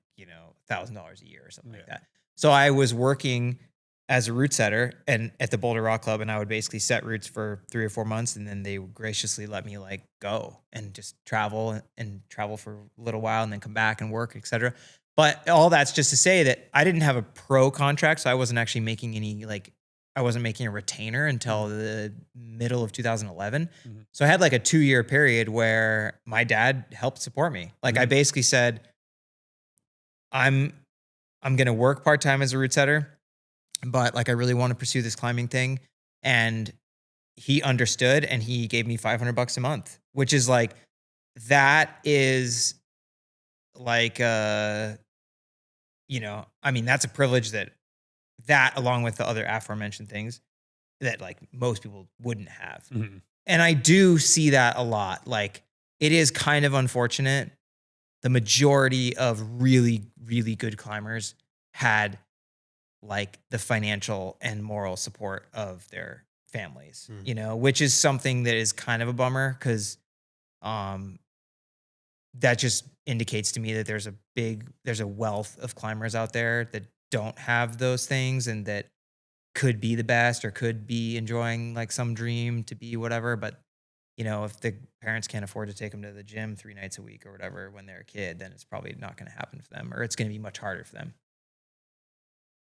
Speaker 3: $1,000 a year or something like that. So I was working as a route setter and at the Boulder Rock Club, and I would basically set routes for 3 or 4 months, and then they would graciously let me like go and just travel for a little while and then come back and work, etc. But all that's just to say that I didn't have a pro contract, so I wasn't actually making I wasn't making a retainer until the middle of 2011. So I had like a 2-year period where my dad helped support me. Like I basically said, I'm going to work part-time as a route setter, but like I really want to pursue this climbing thing. And he understood, and he gave me $500 a month, which is like, that is like, that's a privilege that along with the other aforementioned things that like most people wouldn't have. And I do see that a lot. Like it is kind of unfortunate. The majority of really, really good climbers had like the financial and moral support of their families, which is something that is kind of a bummer because that just indicates to me that there's a wealth of climbers out there that don't have those things and that could be the best or could be enjoying like some dream to be whatever. But, if the parents can't afford to take them to the gym 3 nights a week or whatever when they're a kid, then it's probably not going to happen for them, or it's going to be much harder for them.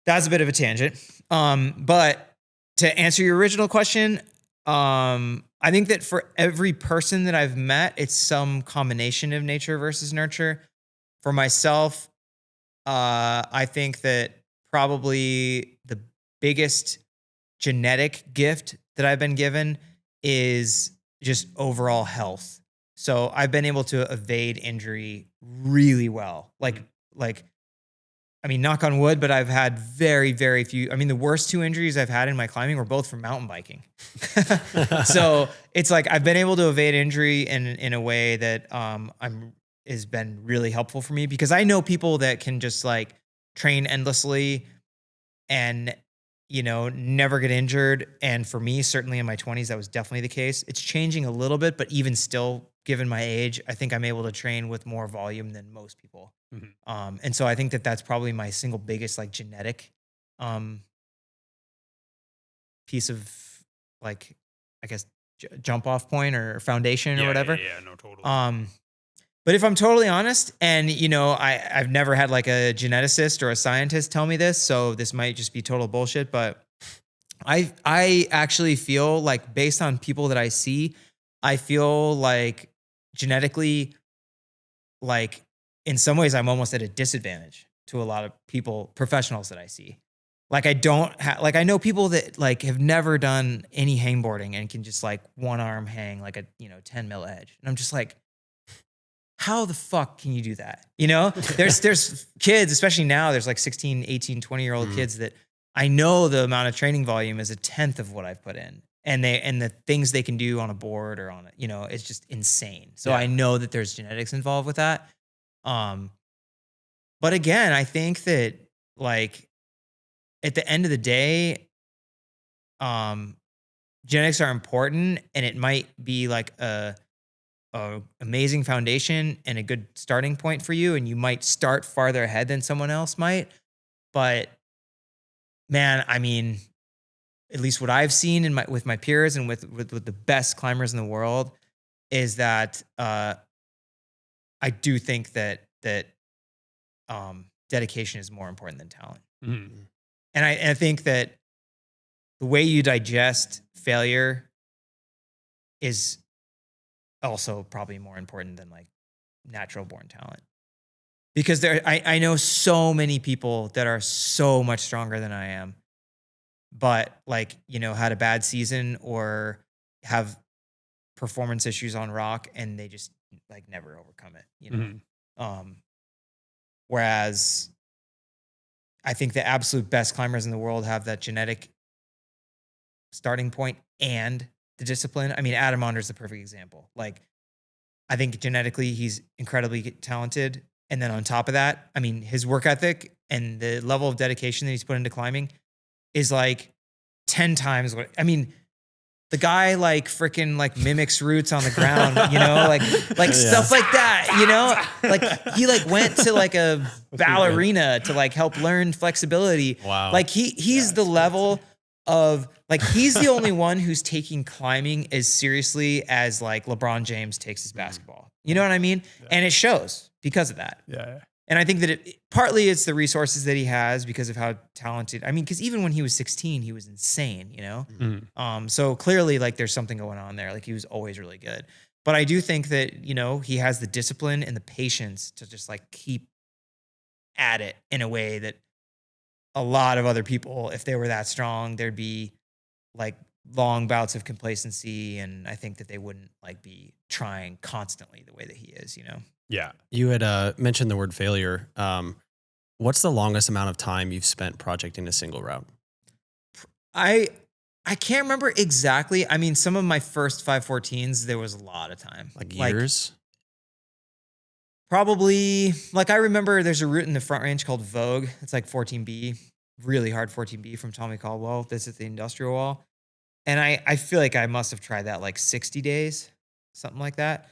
Speaker 3: That's a bit of a tangent. But to answer your original question, I think that for every person that I've met, it's some combination of nature versus nurture. For myself, I think that probably the biggest genetic gift that I've been given is just overall health. So I've been able to evade injury really well. Knock on wood, but I've had very, very few. The worst 2 injuries I've had in my climbing were both from mountain biking. So it's like I've been able to evade injury in a way that has been really helpful for me, because I know people that can just like train endlessly and never get injured. And for me, certainly in my 20s, that was definitely the case. It's changing a little bit, but even still, given my age, I think I'm able to train with more volume than most people. And so I think that that's probably my single biggest like genetic piece of like, I guess, jump off point or foundation or whatever.
Speaker 1: Yeah, no, totally.
Speaker 3: But if I'm totally honest, and I've never had like a geneticist or a scientist tell me this, so this might just be total bullshit, but I actually feel like, based on people that I see, I feel like genetically, like in some ways I'm almost at a disadvantage to a lot of people, professionals that I see. Like I know people that like have never done any hangboarding and can just like one arm hang like a 10 mil edge. And I'm just like, how the fuck can you do that? There's kids, especially now, there's like 16, 18, 20-year-old kids that I know the amount of training volume is 1/10 of what I've put in. And the things they can do on a board or on it's just insane. So I know that there's genetics involved with that. But again, I think that like at the end of the day, genetics are important, and it might be like a amazing foundation and a good starting point for you, and you might start farther ahead than someone else might. But man, at least what I've seen with my peers and with the best climbers in the world is that I do think that dedication is more important than talent. And I think that the way you digest failure is also probably more important than like natural born talent. Because I know so many people that are so much stronger than I am, but like, had a bad season or have performance issues on rock, and they just like never overcome it, whereas I think the absolute best climbers in the world have that genetic starting point and the discipline. Adam Onder's the perfect example. Like, I think genetically he's incredibly talented. And then on top of that, his work ethic and the level of dedication that he's put into climbing is like 10 times what, the guy like freaking like mimics roots on the ground, you know, like stuff like that, you know, like he like went to like a ballerina to like help learn flexibility.
Speaker 2: Wow.
Speaker 3: Like he's the level of like, he's the only one who's taking climbing as seriously as like LeBron James takes his basketball. You know what I mean?
Speaker 1: Yeah.
Speaker 3: And it shows because of that.
Speaker 1: Yeah.
Speaker 3: And I think that partly it's the resources that he has because of how talented. I mean, because even when he was 16, he was insane, you know?
Speaker 1: Mm-hmm.
Speaker 3: So clearly, like, there's something going on there. Like, he was always really good. But I do think that, you know, he has the discipline and the patience to just, like, keep at it in a way that a lot of other people, if they were that strong, there'd be, like, long bouts of complacency. And I think that they wouldn't, like, be trying constantly the way that he is, you know?
Speaker 1: Yeah.
Speaker 2: You had mentioned the word failure. What's the longest amount of time you've spent projecting a single route?
Speaker 3: I can't remember exactly. I mean, some of my first 514s, there was a lot of time.
Speaker 2: Like years?
Speaker 3: Probably, like, I remember there's a route in the Front Range called Vogue. It's like 14B, really hard 14B from Tommy Caldwell. This is the industrial wall. And I feel like I must have tried that like 60 days, something like that.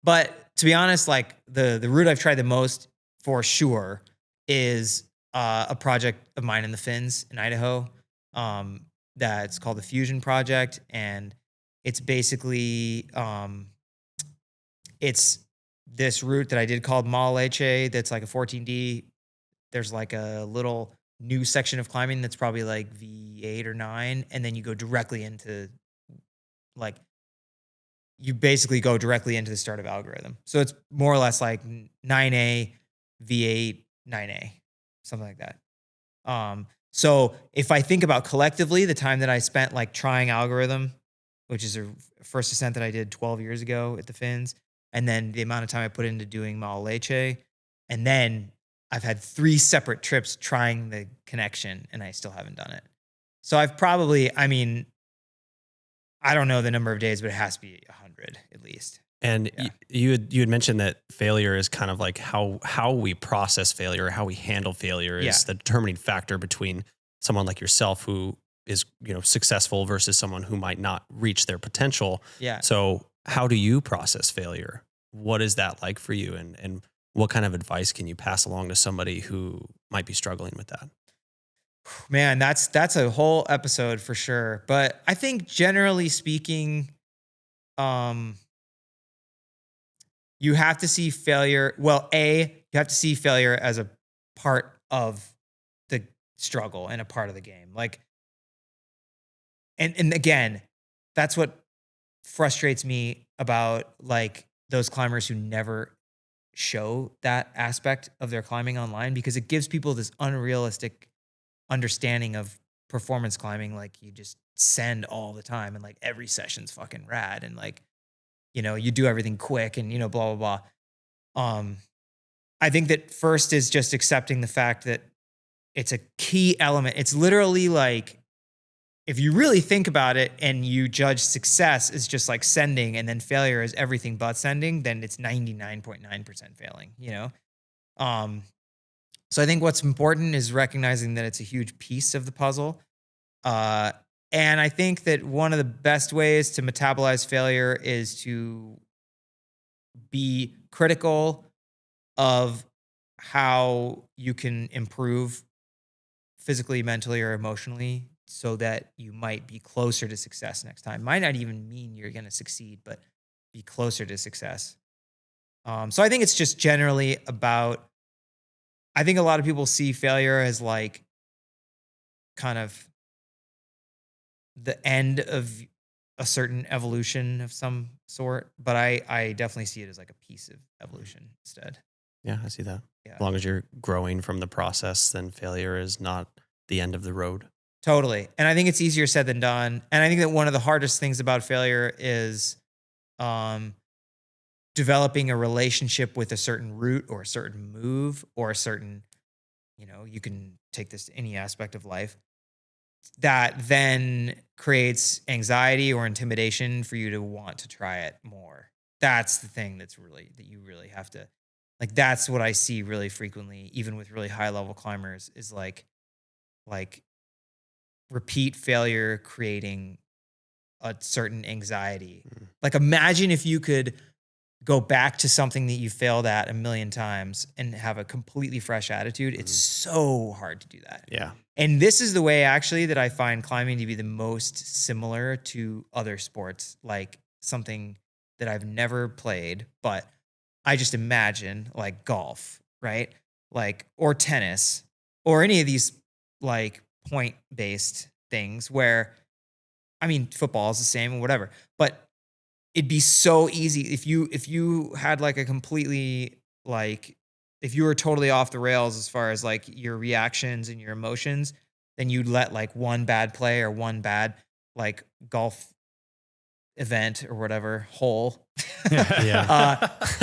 Speaker 3: But to be honest, like the route I've tried the most for sure is a project of mine in the Finns in Idaho. That's called the Fusion Project. And it's basically, it's this route that I did called Malache. That's like a 14D. There's like a little new section of climbing that's probably like V8 or 9. And then you go directly into like, you basically go directly into the start of algorithm. So it's more or less like 9A, V8, 9A, something like that. So if I think about collectively the time that I spent like trying algorithm, which is a first ascent that I did 12 years ago at the Finns, and then the amount of time I put into doing Malache, and then I've had 3 separate trips trying the connection and I still haven't done it. So I've probably, I mean, I don't know the number of days, but it has to be 100 at least.
Speaker 2: And
Speaker 3: Yeah.
Speaker 2: you had mentioned that failure is kind of like how we process failure, how we handle failure is the determining factor between someone like yourself who is, you know, successful versus someone who might not reach their potential.
Speaker 3: Yeah.
Speaker 2: So how do you process failure? What is that like for you? And what kind of advice can you pass along to somebody who might be struggling with that?
Speaker 3: Man, that's a whole episode for sure. But I think generally speaking, you have to see failure. Well, you have to see failure as a part of the struggle and a part of the game. Like, and again, that's what frustrates me about like those climbers who never show that aspect of their climbing online, because it gives people this unrealistic understanding of performance climbing. Like, you just send all the time and like every session's fucking rad and like, you know, you do everything quick and, you know, blah, blah, blah. I think that first is just accepting the fact that it's a key element. It's literally like, if you really think about it and you judge success as just like sending and then failure is everything but sending, then it's 99.9% failing, you know? So I think what's important is recognizing that it's a huge piece of the puzzle. And I think that one of the best ways to metabolize failure is to be critical of how you can improve physically, mentally, or emotionally so that you might be closer to success next time. Might not even mean you're going to succeed, but be closer to success. So I think it's just generally about, I think a lot of people see failure as like kind of the end of a certain evolution of some sort, but I definitely see it as like a piece of evolution instead.
Speaker 2: Yeah, I see that.
Speaker 3: Yeah.
Speaker 2: As long as you're growing from the process, then failure is not the end of the road.
Speaker 3: Totally. And I think it's easier said than done. And I think that one of the hardest things about failure is developing a relationship with a certain route or a certain move or a certain, you know, you can take this to any aspect of life, that then creates anxiety or intimidation for you to want to try it more. That's the thing that you really have to, like, that's what I see really frequently, even with really high level climbers, is like repeat failure creating a certain anxiety. Like imagine if you could go back to something that you failed at a million times and have a completely fresh attitude. It's so hard to do that.
Speaker 2: Yeah.
Speaker 3: And this is the way actually that I find climbing to be the most similar to other sports, like something that I've never played, but I just imagine like golf, right? Like, or tennis, or any of these like point-based things where, I mean, football is the same and whatever, but it'd be so easy if you had like a completely like if you were totally off the rails as far as like your reactions and your emotions, then you'd let like one bad play or one bad like golf event or whatever hole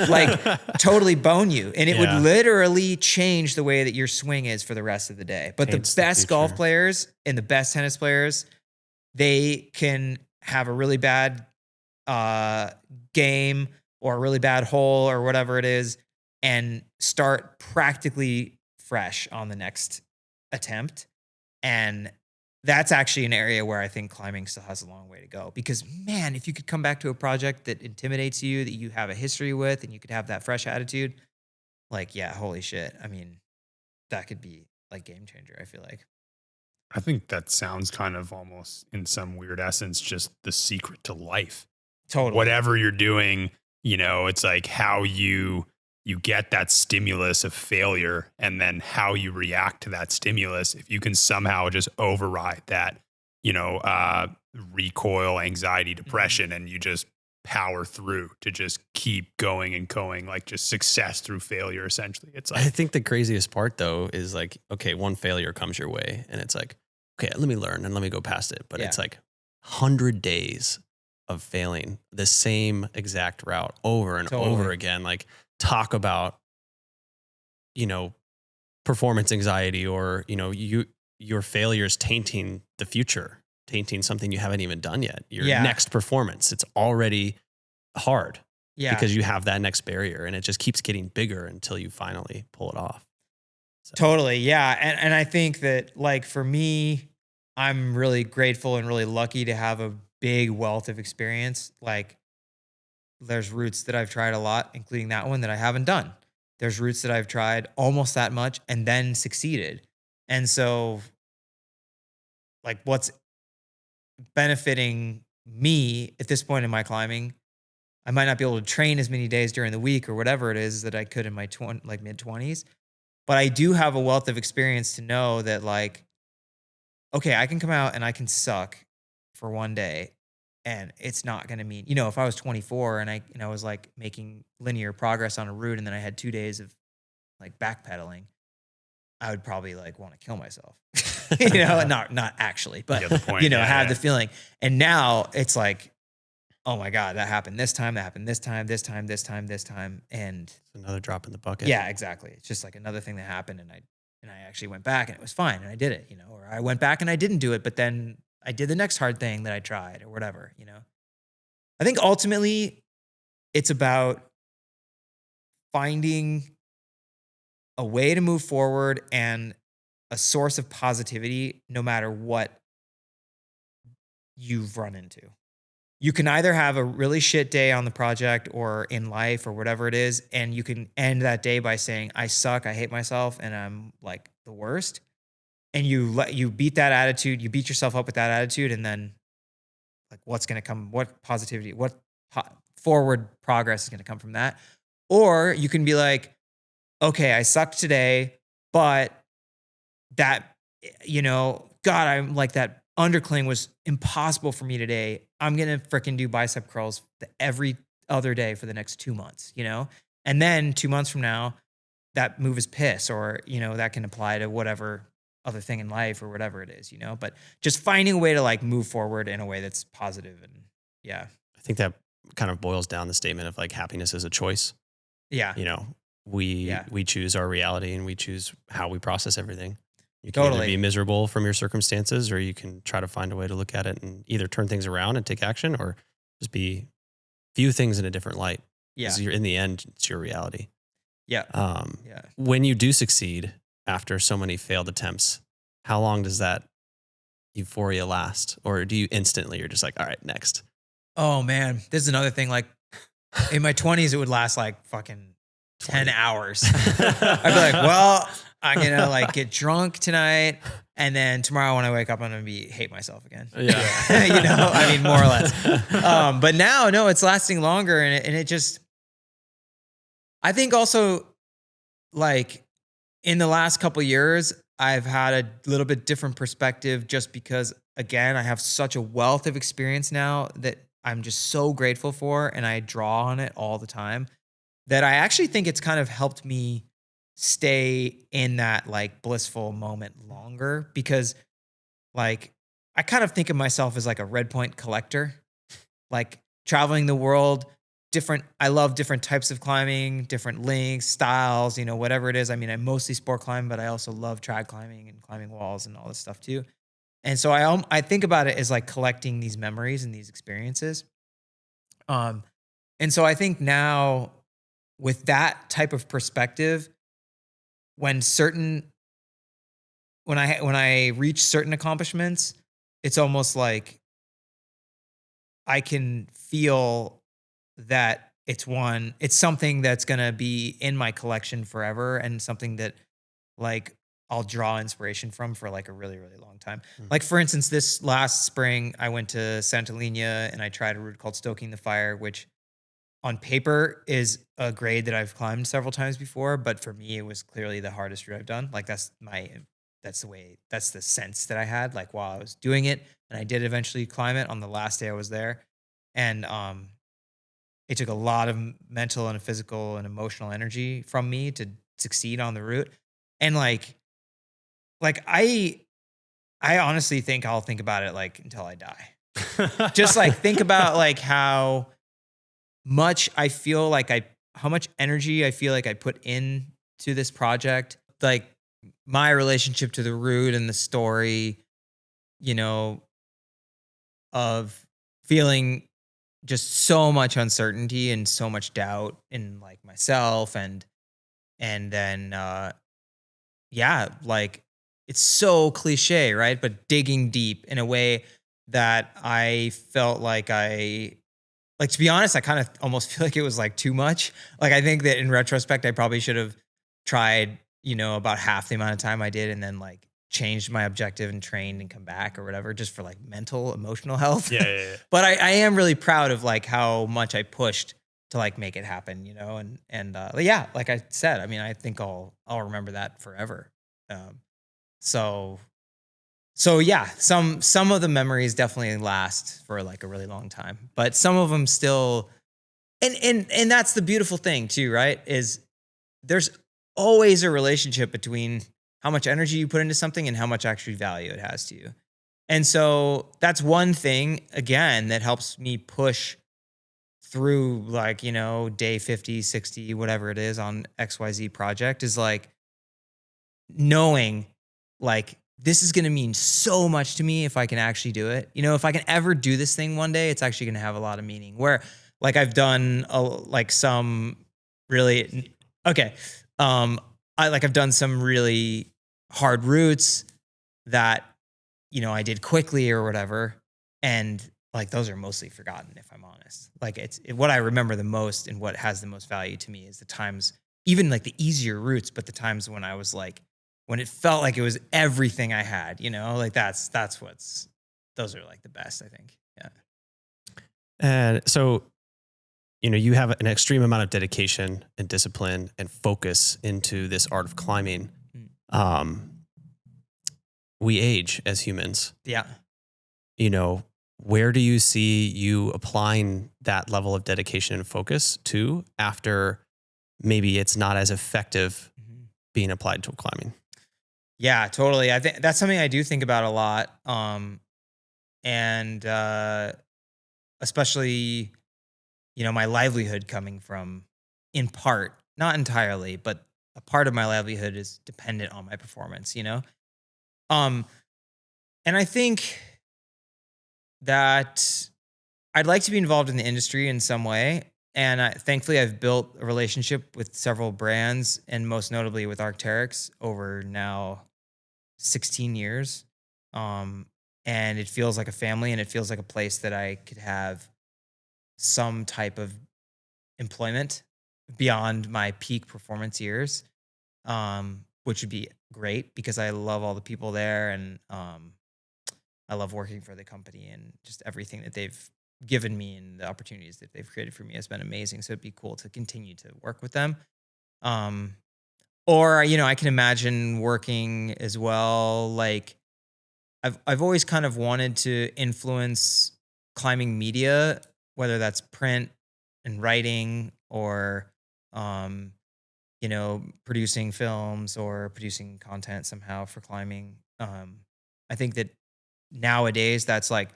Speaker 3: like totally bone you, and it would literally change the way that your swing is for the rest of the day. But the best golf players and the best tennis players, they can have a really bad game or a really bad hole or whatever it is and start practically fresh on the next attempt. And that's actually an area where I think climbing still has a long way to go, because man, if you could come back to a project that intimidates you, that you have a history with, and you could have that fresh attitude, like, yeah, holy shit. I mean, that could be like game changer, I feel like.
Speaker 1: I think that sounds kind of almost in some weird essence, just the secret to life.
Speaker 3: Totally.
Speaker 1: Whatever you're doing, it's like how you get that stimulus of failure, and then how you react to that stimulus. If you can somehow just override that, recoil, anxiety, depression, and you just power through to just keep going and going, like just success through failure, essentially. It's like,
Speaker 2: I think the craziest part though is like, okay, one failure comes your way and it's like, okay, let me learn and let me go past it. But it's like 100 days of failing the same exact route over and over again. Like, talk about, performance anxiety, or, your failures tainting the future, tainting something you haven't even done yet. Your next performance, it's already hard because you have that next barrier, and it just keeps getting bigger until you finally pull it off. So.
Speaker 3: Totally. Yeah. And I think that like for me, I'm really grateful and really lucky to have a big wealth of experience. Like there's routes that I've tried a lot, including that one that I haven't done. There's routes that I've tried almost that much and then succeeded. And so like what's benefiting me at this point in my climbing, I might not be able to train as many days during the week or whatever it is that I could in my mid-20s, but I do have a wealth of experience to know that like, okay, I can come out and I can suck for one day, and it's not going to mean, if I was 24 and I was like making linear progress on a route, and then I had 2 days of like backpedaling, I would probably like want to kill myself, not actually, but have the feeling. And now it's like, oh my God, that happened this time, that happened this time, this time, this time, this time. And
Speaker 2: it's another drop in the bucket.
Speaker 3: Yeah, exactly. It's just like another thing that happened. And I actually went back and it was fine. And I did it, or I went back and I didn't do it, but then I did the next hard thing that I tried or whatever, I think ultimately it's about finding a way to move forward and a source of positivity no matter what you've run into. You can either have a really shit day on the project or in life or whatever it is, and you can end that day by saying, I suck, I hate myself, and I'm like the worst. And you beat that attitude, you beat yourself up with that attitude, and then like what's going to come, what positivity, what forward progress is going to come from that? Or you can be like, okay, I sucked today, but that, God, I'm like that undercling was impossible for me today. I'm going to freaking do bicep curls every other day for the next 2 months, And then 2 months from now, that move is piss, or, that can apply to whatever other thing in life or whatever it is, but just finding a way to like move forward in a way that's positive. And yeah,
Speaker 2: I think that kind of boils down the statement of like happiness is a choice.
Speaker 3: Yeah.
Speaker 2: We choose our reality and we choose how we process everything. You can either be miserable from your circumstances, or you can try to find a way to look at it and either turn things around and take action, or just view things in a different light.
Speaker 3: Yeah.
Speaker 2: Because in the end, it's your reality.
Speaker 3: Yeah.
Speaker 2: When you do succeed after so many failed attempts, how long does that euphoria last, or do you instantly, you're just like, all right, next?
Speaker 3: Oh man, this is another thing. Like in my 20s, it would last like fucking 10 hours. I'd be like, well, I'm gonna like get drunk tonight, and then tomorrow when I wake up, I'm gonna hate myself again.
Speaker 2: Yeah.
Speaker 3: You know, I mean, more or less. But now, no, it's lasting longer, and it just, I think also like in the last couple of years, I've had a little bit different perspective just because, again, I have such a wealth of experience now that I'm just so grateful for, and I draw on it all the time, that I actually think it's kind of helped me stay in that like blissful moment longer, because like I kind of think of myself as like a red point collector, like traveling the world, I love different types of climbing, different lengths, styles, you know, whatever it is. I mean, I mostly sport climb, but I also love trad climbing and climbing walls and all this stuff too. And so I think about it as like collecting these memories and these experiences. And so I think now with that type of perspective, when I reach certain accomplishments, it's almost like I can feel that it's something that's going to be in my collection forever, and something that like I'll draw inspiration from for like a really, really long time. Like for instance, this last spring, I went to Santa Lina and I tried a route called Stoking the Fire, which on paper is a grade that I've climbed several times before, but for me, it was clearly the hardest route I've done. Like that's the sense that I had like while I was doing it. And I did eventually climb it on the last day I was there. And, it took a lot of mental and physical and emotional energy from me to succeed on the route. And like I honestly think I'll think about it like until I die. Just like think about like how much how much energy I feel like I put in to this project, like my relationship to the route and the story, you know, of feeling just so much uncertainty and so much doubt in like myself, and then yeah, like it's so cliche, right? But digging deep in a way that I felt like to be honest, I kind of almost feel like it was like too much. Like I think that in retrospect, I probably should have tried, you know, about half the amount of time I did, and then like changed my objective and trained and come back or whatever, just for like mental, emotional health.
Speaker 1: Yeah.
Speaker 3: But I am really proud of like how much I pushed to like make it happen, you know, and yeah, like I said, I mean, I think I'll remember that forever. Um, so yeah, some of the memories definitely last for like a really long time, but some of them still, and that's the beautiful thing too, right? Is there's always a relationship between how much energy you put into something and how much actual value it has to you. And so that's one thing, again, that helps me push through like, you know, day 50, 60, whatever it is on XYZ project, is like knowing like this is going to mean so much to me if I can actually do it. You know, if I can ever do this thing one day, it's actually going to have a lot of meaning. Where like I've done like some really, okay. I've done some really hard routes that, you know, I did quickly or whatever. And like, those are mostly forgotten, if I'm honest. Like what I remember the most and what has the most value to me is the times, even like the easier routes, but the times when I was like, when it felt like it was everything I had, you know, like those are like the best, I think. Yeah.
Speaker 2: And so, you know, you have an extreme amount of dedication and discipline and focus into this art of climbing. We age as humans.
Speaker 3: Yeah.
Speaker 2: You know, where do you see you applying that level of dedication and focus to after maybe it's not as effective being applied to climbing?
Speaker 3: Yeah, totally. I think that's something I do think about a lot. And especially, you know, my livelihood coming from, in part, not entirely, but a part of my livelihood is dependent on my performance, you know? And I think that I'd like to be involved in the industry in some way. And thankfully, I've built a relationship with several brands, and most notably with Arc'teryx over now 16 years. and it feels like a family, and it feels like a place that I could have some type of employment beyond my peak performance years, which would be great because I love all the people there, and I love working for the company, and just everything that they've given me and the opportunities that they've created for me has been amazing. So it'd be cool to continue to work with them. Or, I can imagine working as well. Like I've always kind of wanted to influence climbing media, whether that's print and writing, or, producing films or producing content somehow for climbing. I think that nowadays that's like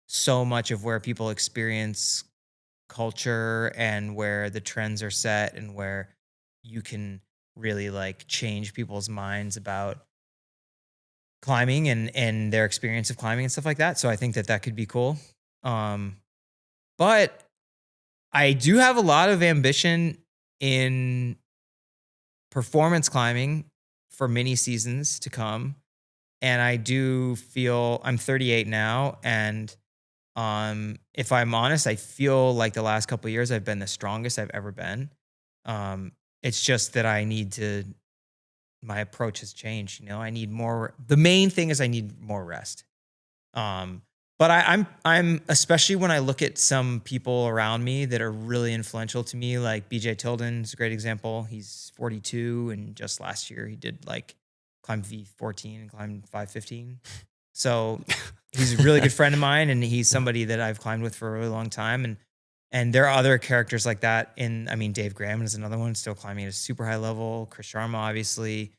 Speaker 3: so much of where people experience culture, and where the trends are set, and where you can really like change people's minds about climbing and their experience of climbing and stuff like that. So I think that that could be cool. But I do have a lot of ambition in performance climbing for many seasons to come. And I do feel I'm 38 now. And if I'm honest, I feel like the last couple of years I've been the strongest I've ever been. It's just that my approach has changed. I need more. The main thing is I need more rest. But I'm especially when I look at some people around me that are really influential to me, like BJ Tilden is a great example. He's 42, and just last year he did like climb V14 and climb 515. So he's a really good friend of mine, and he's somebody that I've climbed with for a really long time. And there are other characters like that. Dave Graham is another one, still climbing at a super high level. Chris Sharma, obviously,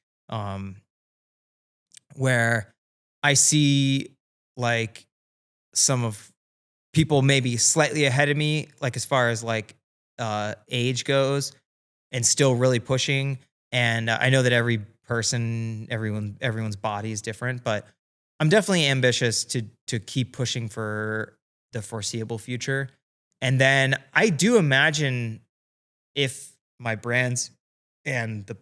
Speaker 3: where I see like some of people maybe slightly ahead of me, like as far as like age goes, and still really pushing. And I know that everyone's body is different, but I'm definitely ambitious to keep pushing for the foreseeable future. And then I do imagine if my brands and the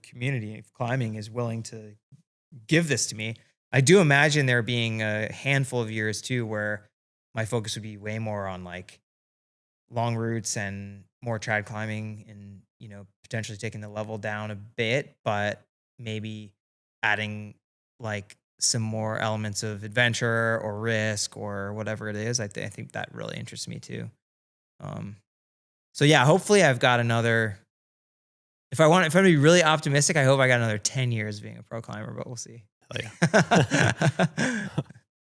Speaker 3: community of climbing is willing to give this to me, I do imagine there being a handful of years too where my focus would be way more on like long routes and more trad climbing, and potentially taking the level down a bit, but maybe adding like some more elements of adventure or risk or whatever it is. I think that really interests me too. So yeah, hopefully I've got another. If I'm going to be really optimistic, I hope I got another 10 years being a pro climber, but we'll see.
Speaker 2: Hell yeah.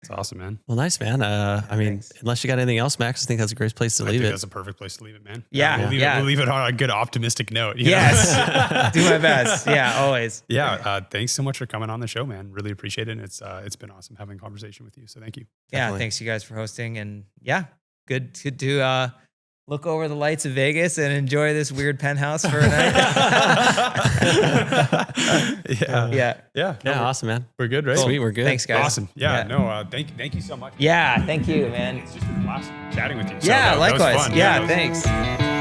Speaker 1: It's awesome, man.
Speaker 2: Well, nice, man.
Speaker 3: Thanks.
Speaker 2: Unless you got anything else, Max, I think that's a great place to leave it.
Speaker 1: That's a perfect place to leave it, man.
Speaker 3: Yeah.
Speaker 1: We'll leave it on a good optimistic note.
Speaker 3: Yes. Do my best. Yeah, always.
Speaker 1: Yeah. Thanks so much for coming on the show, man. Really appreciate it. And it's been awesome having a conversation with you. So thank you.
Speaker 3: Yeah.
Speaker 2: Definitely.
Speaker 3: Thanks you guys for hosting, and yeah, good to look over the lights of Vegas and enjoy this weird penthouse for a night.
Speaker 1: Yeah.
Speaker 2: Awesome, man.
Speaker 1: We're good, right?
Speaker 2: Sweet, we're good.
Speaker 3: Thanks, guys.
Speaker 1: Awesome. Yeah. No, thank you so much.
Speaker 3: Yeah, thank you, man.
Speaker 1: It's just been awesome chatting with you.
Speaker 3: Yeah,
Speaker 1: So that was
Speaker 3: likewise.
Speaker 1: fun.
Speaker 3: Yeah,
Speaker 1: that was-
Speaker 3: thanks.